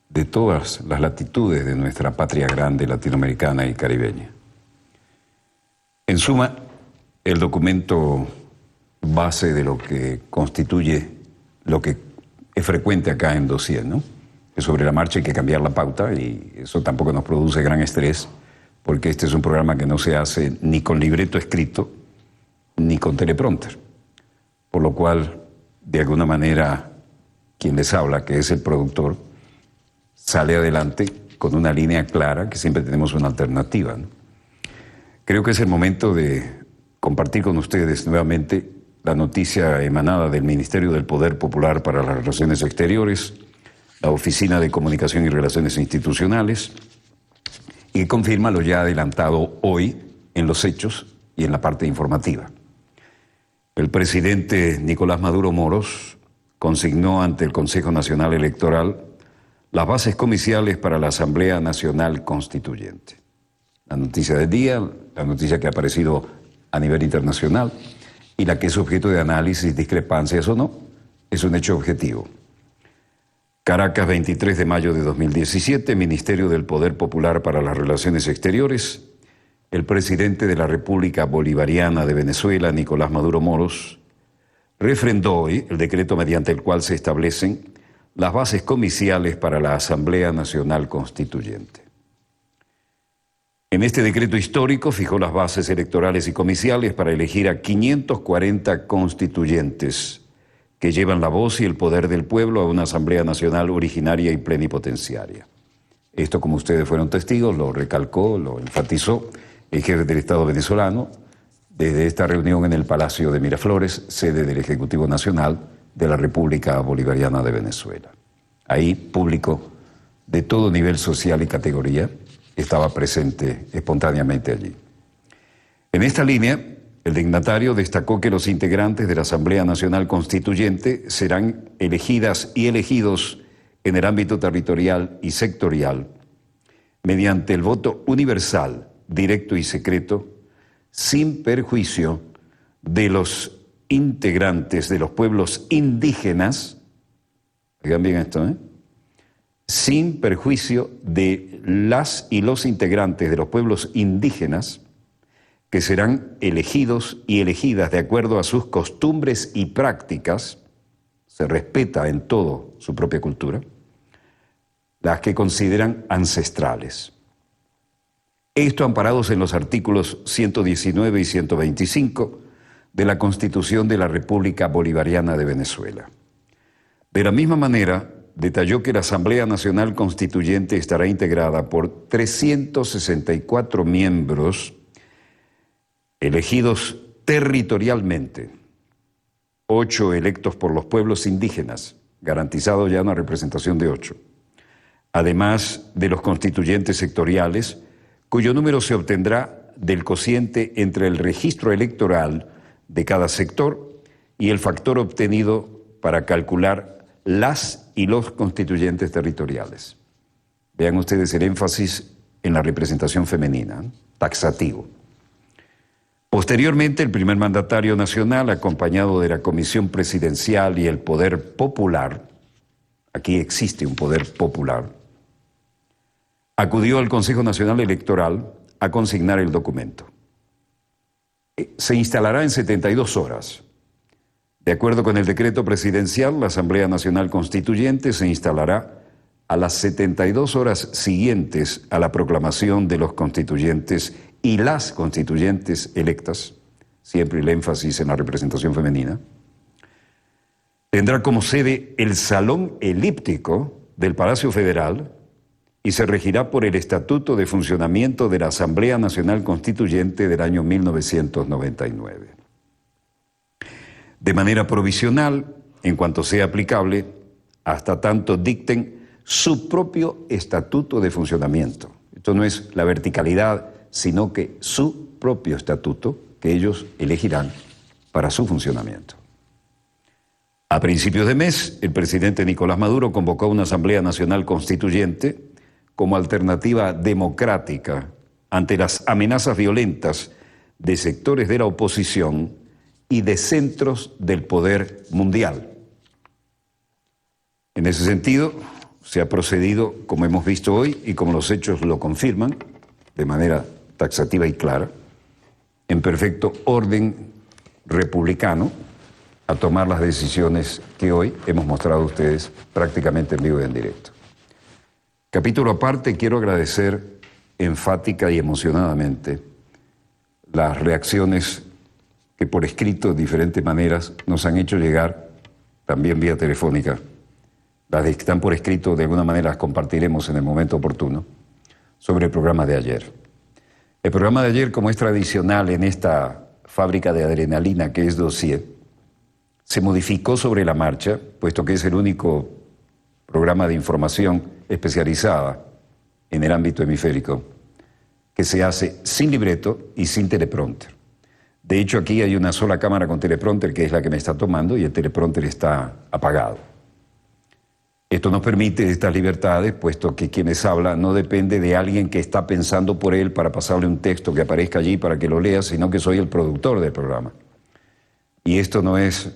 de todas las latitudes de nuestra patria grande latinoamericana y caribeña. En suma, el documento base de lo que constituye lo que es frecuente acá en Dossier, ¿no? Que sobre la marcha hay que cambiar la pauta y eso tampoco nos produce gran estrés, porque este es un programa que no se hace ni con libreto escrito ni con teleprompter, por lo cual de alguna manera quien les habla, que es el productor, sale adelante con una línea clara, que siempre tenemos una alternativa, ¿no? Creo que es el momento de compartir con ustedes nuevamente la noticia emanada del Ministerio del Poder Popular para las Relaciones Exteriores, la Oficina de Comunicación y Relaciones Institucionales, y que confirma lo ya adelantado hoy en los hechos y en la parte informativa. El presidente Nicolás Maduro Moros consignó ante el Consejo Nacional Electoral las bases comiciales para la Asamblea Nacional Constituyente. La noticia del día, la noticia que ha aparecido a nivel internacional y la que es objeto de análisis, discrepancias o no, es un hecho objetivo. Caracas, 23 de mayo de 2017, Ministerio del Poder Popular para las Relaciones Exteriores. El presidente de la República Bolivariana de Venezuela, Nicolás Maduro Moros, refrendó hoy el decreto mediante el cual se establecen las bases comiciales para la Asamblea Nacional Constituyente. En este decreto histórico fijó las bases electorales y comiciales para elegir a 540 constituyentes que llevan la voz y el poder del pueblo a una Asamblea Nacional originaria y plenipotenciaria. Esto, como ustedes fueron testigos, lo recalcó, lo enfatizó el jefe del Estado venezolano desde esta reunión en el Palacio de Miraflores, sede del Ejecutivo Nacional de la República Bolivariana de Venezuela. Ahí, público de todo nivel social y categoría estaba presente espontáneamente allí. En esta línea, el dignatario destacó que los integrantes de la Asamblea Nacional Constituyente serán elegidas y elegidos en el ámbito territorial y sectorial mediante el voto universal, directo y secreto, sin perjuicio de los integrantes de los pueblos indígenas, oigan bien esto, sin perjuicio de las y los integrantes de los pueblos indígenas que serán elegidos y elegidas de acuerdo a sus costumbres y prácticas, se respeta en todo su propia cultura, las que consideran ancestrales. Esto amparados en los artículos 119 y 125 de la Constitución de la República Bolivariana de Venezuela. De la misma manera, detalló que la Asamblea Nacional Constituyente estará integrada por 364 miembros elegidos territorialmente, 8 electos por los pueblos indígenas, garantizado ya una representación de 8, además de los constituyentes sectoriales, cuyo número se obtendrá del cociente entre el registro electoral de cada sector y el factor obtenido para calcular las y los constituyentes territoriales. Vean ustedes el énfasis en la representación femenina, taxativo. Posteriormente, el primer mandatario nacional, acompañado de la Comisión Presidencial y el Poder Popular, aquí existe un poder popular, acudió al Consejo Nacional Electoral a consignar el documento. Se instalará en 72 horas. De acuerdo con el decreto presidencial, la Asamblea Nacional Constituyente se instalará a las 72 horas siguientes a la proclamación de los constituyentes y las constituyentes electas, siempre el énfasis en la representación femenina. Tendrá como sede el Salón Elíptico del Palacio Federal y se regirá por el Estatuto de Funcionamiento de la Asamblea Nacional Constituyente del año 1999. De manera provisional, en cuanto sea aplicable, hasta tanto dicten su propio estatuto de funcionamiento. Esto no es la verticalidad, sino que su propio estatuto que ellos elegirán para su funcionamiento. A principios de mes, el presidente Nicolás Maduro convocó una Asamblea Nacional Constituyente como alternativa democrática ante las amenazas violentas de sectores de la oposición y de centros del poder mundial. En ese sentido, se ha procedido, como hemos visto hoy y como los hechos lo confirman, de manera taxativa y clara, en perfecto orden republicano, a tomar las decisiones que hoy hemos mostrado a ustedes prácticamente en vivo y en directo. Capítulo aparte, quiero agradecer enfática y emocionadamente las reacciones que por escrito de diferentes maneras nos han hecho llegar, también vía telefónica, las que están por escrito de alguna manera las compartiremos en el momento oportuno, sobre el programa de ayer. El programa de ayer, como es tradicional en esta fábrica de adrenalina que es Dossier, se modificó sobre la marcha, puesto que es el único programa de información especializada en el ámbito hemisférico que se hace sin libreto y sin teleprompter. De hecho, aquí hay una sola cámara con teleprompter, que es la que me está tomando, y el teleprompter está apagado. Esto nos permite estas libertades, puesto que quienes hablan no depende de alguien que está pensando por él para pasarle un texto que aparezca allí para que lo lea, sino que soy el productor del programa. Y esto no es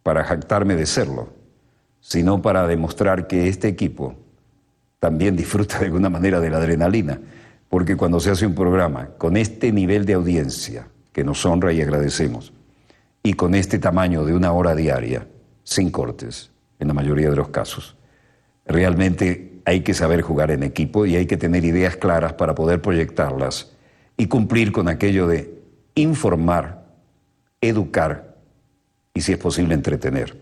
para jactarme de serlo, sino para demostrar que este equipo también disfruta de alguna manera de la adrenalina, porque cuando se hace un programa con este nivel de audiencia, que nos honra y agradecemos, y con este tamaño de 1 hora diaria, sin cortes, en la mayoría de los casos, realmente hay que saber jugar en equipo y hay que tener ideas claras para poder proyectarlas y cumplir con aquello de informar, educar y, si es posible, entretener.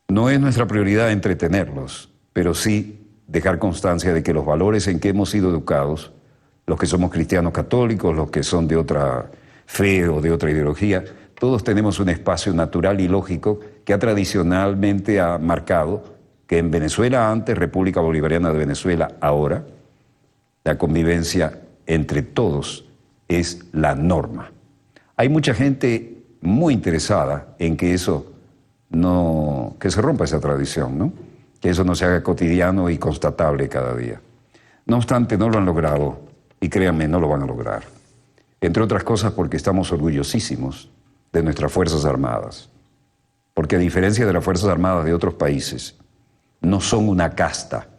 No es nuestra prioridad entretenerlos, pero sí dejar constancia de que los valores en que hemos sido educados, los que somos cristianos católicos, los que son de otra fe o de otra ideología, todos tenemos un espacio natural y lógico que tradicionalmente ha marcado que en Venezuela antes, República Bolivariana de Venezuela ahora, la convivencia entre todos es la norma. Hay mucha gente muy interesada en que eso no, que se rompa esa tradición, ¿no? Que eso no se haga cotidiano y constatable cada día. No obstante, no lo han logrado y créanme, no lo van a lograr. Entre otras cosas porque estamos orgullosísimos de nuestras Fuerzas Armadas. Porque a diferencia de las Fuerzas Armadas de otros países, no son una casta,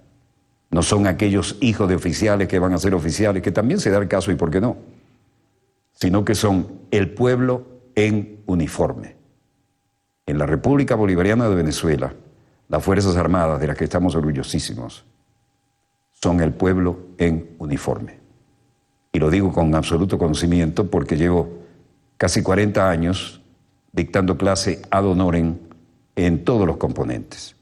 no son aquellos hijos de oficiales que van a ser oficiales, que también se da el caso y por qué no, sino que son el pueblo en uniforme. En la República Bolivariana de Venezuela, las Fuerzas Armadas, de las que estamos orgullosísimos, son el pueblo en uniforme. Y lo digo con absoluto conocimiento porque llevo casi 40 años dictando clase ad honorem en todos los componentes.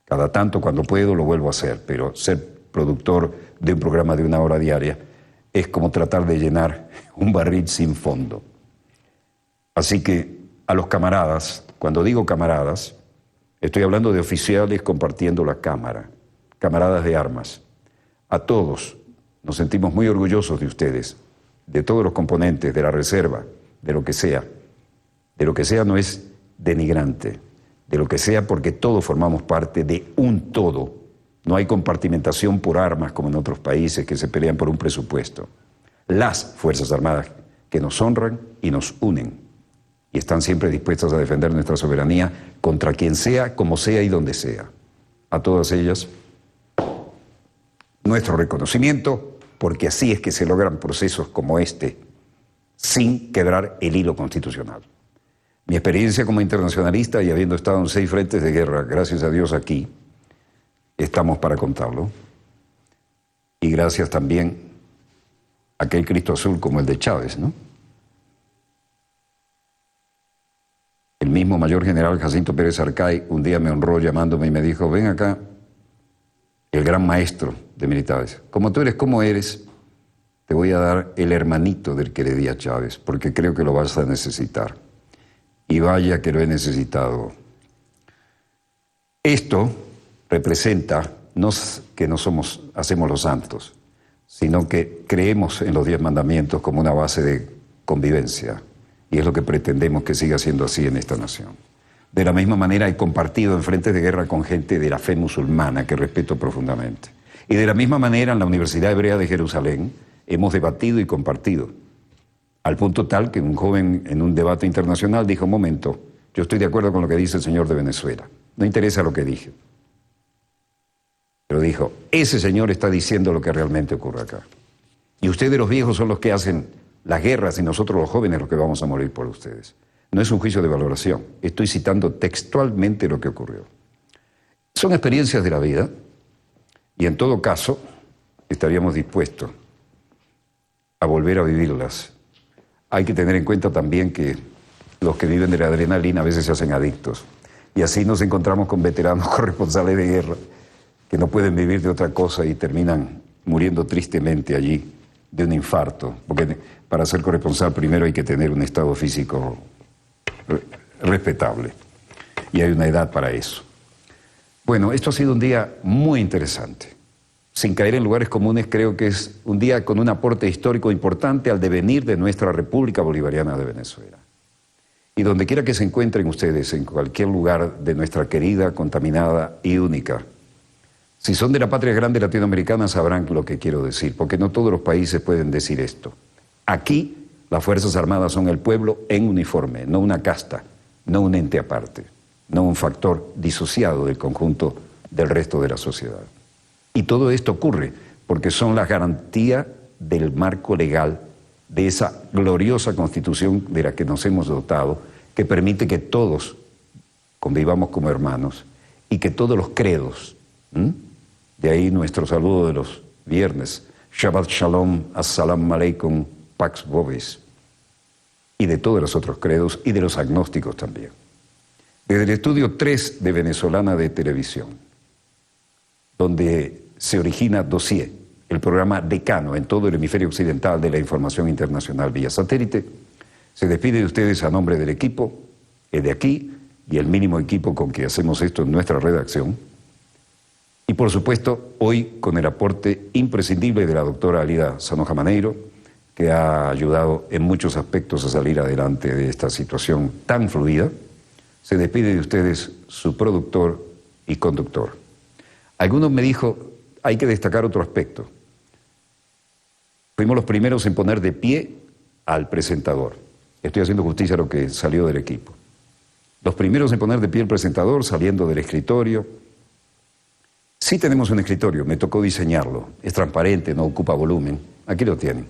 Cada tanto, cuando puedo, lo vuelvo a hacer, pero ser productor de un programa de 1 hora diaria es como tratar de llenar un barril sin fondo. Así que a los camaradas, cuando digo camaradas, estoy hablando de oficiales compartiendo la cámara, camaradas de armas. A todos nos sentimos muy orgullosos de ustedes, de todos los componentes, de la reserva, de lo que sea. De lo que sea no es denigrante, de lo que sea porque todos formamos parte de un todo. No hay compartimentación por armas como en otros países que se pelean por un presupuesto. Las Fuerzas Armadas que nos honran y nos unen y están siempre dispuestas a defender nuestra soberanía contra quien sea, como sea y donde sea. A todas ellas, nuestro reconocimiento, porque así es que se logran procesos como este, sin quebrar el hilo constitucional. Mi experiencia como internacionalista y habiendo estado en 6 frentes de guerra, gracias a Dios aquí, estamos para contarlo. Y gracias también a aquel Cristo azul como el de Chávez, ¿no? El mismo mayor general Jacinto Pérez Arcay un día me honró llamándome y me dijo, ven acá, el gran maestro de militares. Como tú eres como eres, te voy a dar el hermanito del que le di a Chávez, porque creo que lo vas a necesitar. Y vaya que lo he necesitado. Esto representa no que no hacemos los santos, sino que creemos en los 10 mandamientos como una base de convivencia. Y es lo que pretendemos que siga siendo así en esta nación. De la misma manera he compartido en frentes de guerra con gente de la fe musulmana que respeto profundamente. Y de la misma manera en la Universidad Hebrea de Jerusalén hemos debatido y compartido. Al punto tal que un joven en un debate internacional dijo, un momento, yo estoy de acuerdo con lo que dice el señor de Venezuela. No interesa lo que dije. Pero dijo, ese señor está diciendo lo que realmente ocurre acá. Y ustedes los viejos son los que hacen las guerras y nosotros los jóvenes los que vamos a morir por ustedes. No es un juicio de valoración. Estoy citando textualmente lo que ocurrió. Son experiencias de la vida y en todo caso estaríamos dispuestos a volver a vivirlas. Hay que tener en cuenta también que los que viven de la adrenalina a veces se hacen adictos. Y así nos encontramos con veteranos corresponsales de guerra que no pueden vivir de otra cosa y terminan muriendo tristemente allí de un infarto, porque para ser corresponsal primero hay que tener un estado físico respetable y hay una edad para eso. Bueno, esto ha sido un día muy interesante. Sin caer en lugares comunes, creo que es un día con un aporte histórico importante al devenir de nuestra República Bolivariana de Venezuela. Y donde quiera que se encuentren ustedes, en cualquier lugar de nuestra querida, contaminada y única, si son de la patria grande latinoamericana sabrán lo que quiero decir, porque no todos los países pueden decir esto. Aquí las Fuerzas Armadas son el pueblo en uniforme, no una casta, no un ente aparte, no un factor disociado del conjunto del resto de la sociedad. Y todo esto ocurre porque son la garantía del marco legal de esa gloriosa Constitución de la que nos hemos dotado, que permite que todos convivamos como hermanos y que todos los credos, de ahí nuestro saludo de los viernes, Shabbat Shalom, Assalamu Alaikum, Pax Vobis, y de todos los otros credos y de los agnósticos también. Desde el estudio 3 de Venezolana de Televisión, donde se origina Dossier, el programa decano en todo el hemisferio occidental de la información internacional vía satélite, se despide de ustedes a nombre del equipo, de aquí, y el mínimo equipo con que hacemos esto en nuestra redacción, y por supuesto, hoy con el aporte imprescindible de la doctora Alida Sanoja Maneiro, que ha ayudado en muchos aspectos a salir adelante de esta situación tan fluida, se despide de ustedes su productor y conductor. Algunos me dijo, hay que destacar otro aspecto. Fuimos los primeros en poner de pie al presentador. Estoy haciendo justicia a lo que salió del equipo. Los primeros en poner de pie al presentador, saliendo del escritorio. Sí tenemos un escritorio, me tocó diseñarlo. Es transparente, no ocupa volumen. Aquí lo tienen.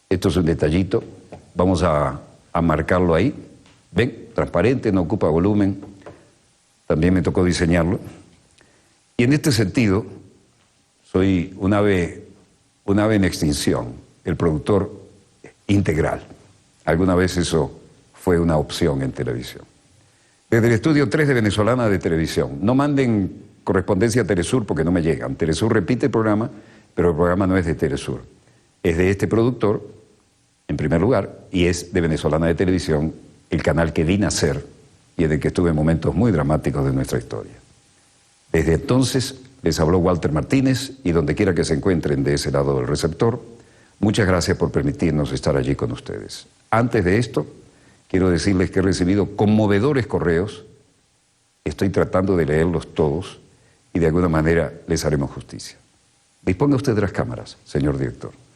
Esto es un detallito. Vamos a marcarlo ahí. ¿Ven? Transparente, no ocupa volumen. También me tocó diseñarlo. Y en este sentido, soy un ave en extinción, el productor integral. Alguna vez eso fue una opción en televisión. Desde el estudio 3 de Venezolana de Televisión, no manden correspondencia a Telesur porque no me llegan. Telesur repite el programa, pero el programa no es de Telesur. Es de este productor, en primer lugar, y es de Venezolana de Televisión, el canal que vi nacer y en el que estuve en momentos muy dramáticos de nuestra historia. Desde entonces les habló Walter Martínez y donde quiera que se encuentren de ese lado del receptor, muchas gracias por permitirnos estar allí con ustedes. Antes de esto, quiero decirles que he recibido conmovedores correos, estoy tratando de leerlos todos y de alguna manera les haremos justicia. Disponga usted de las cámaras, señor director.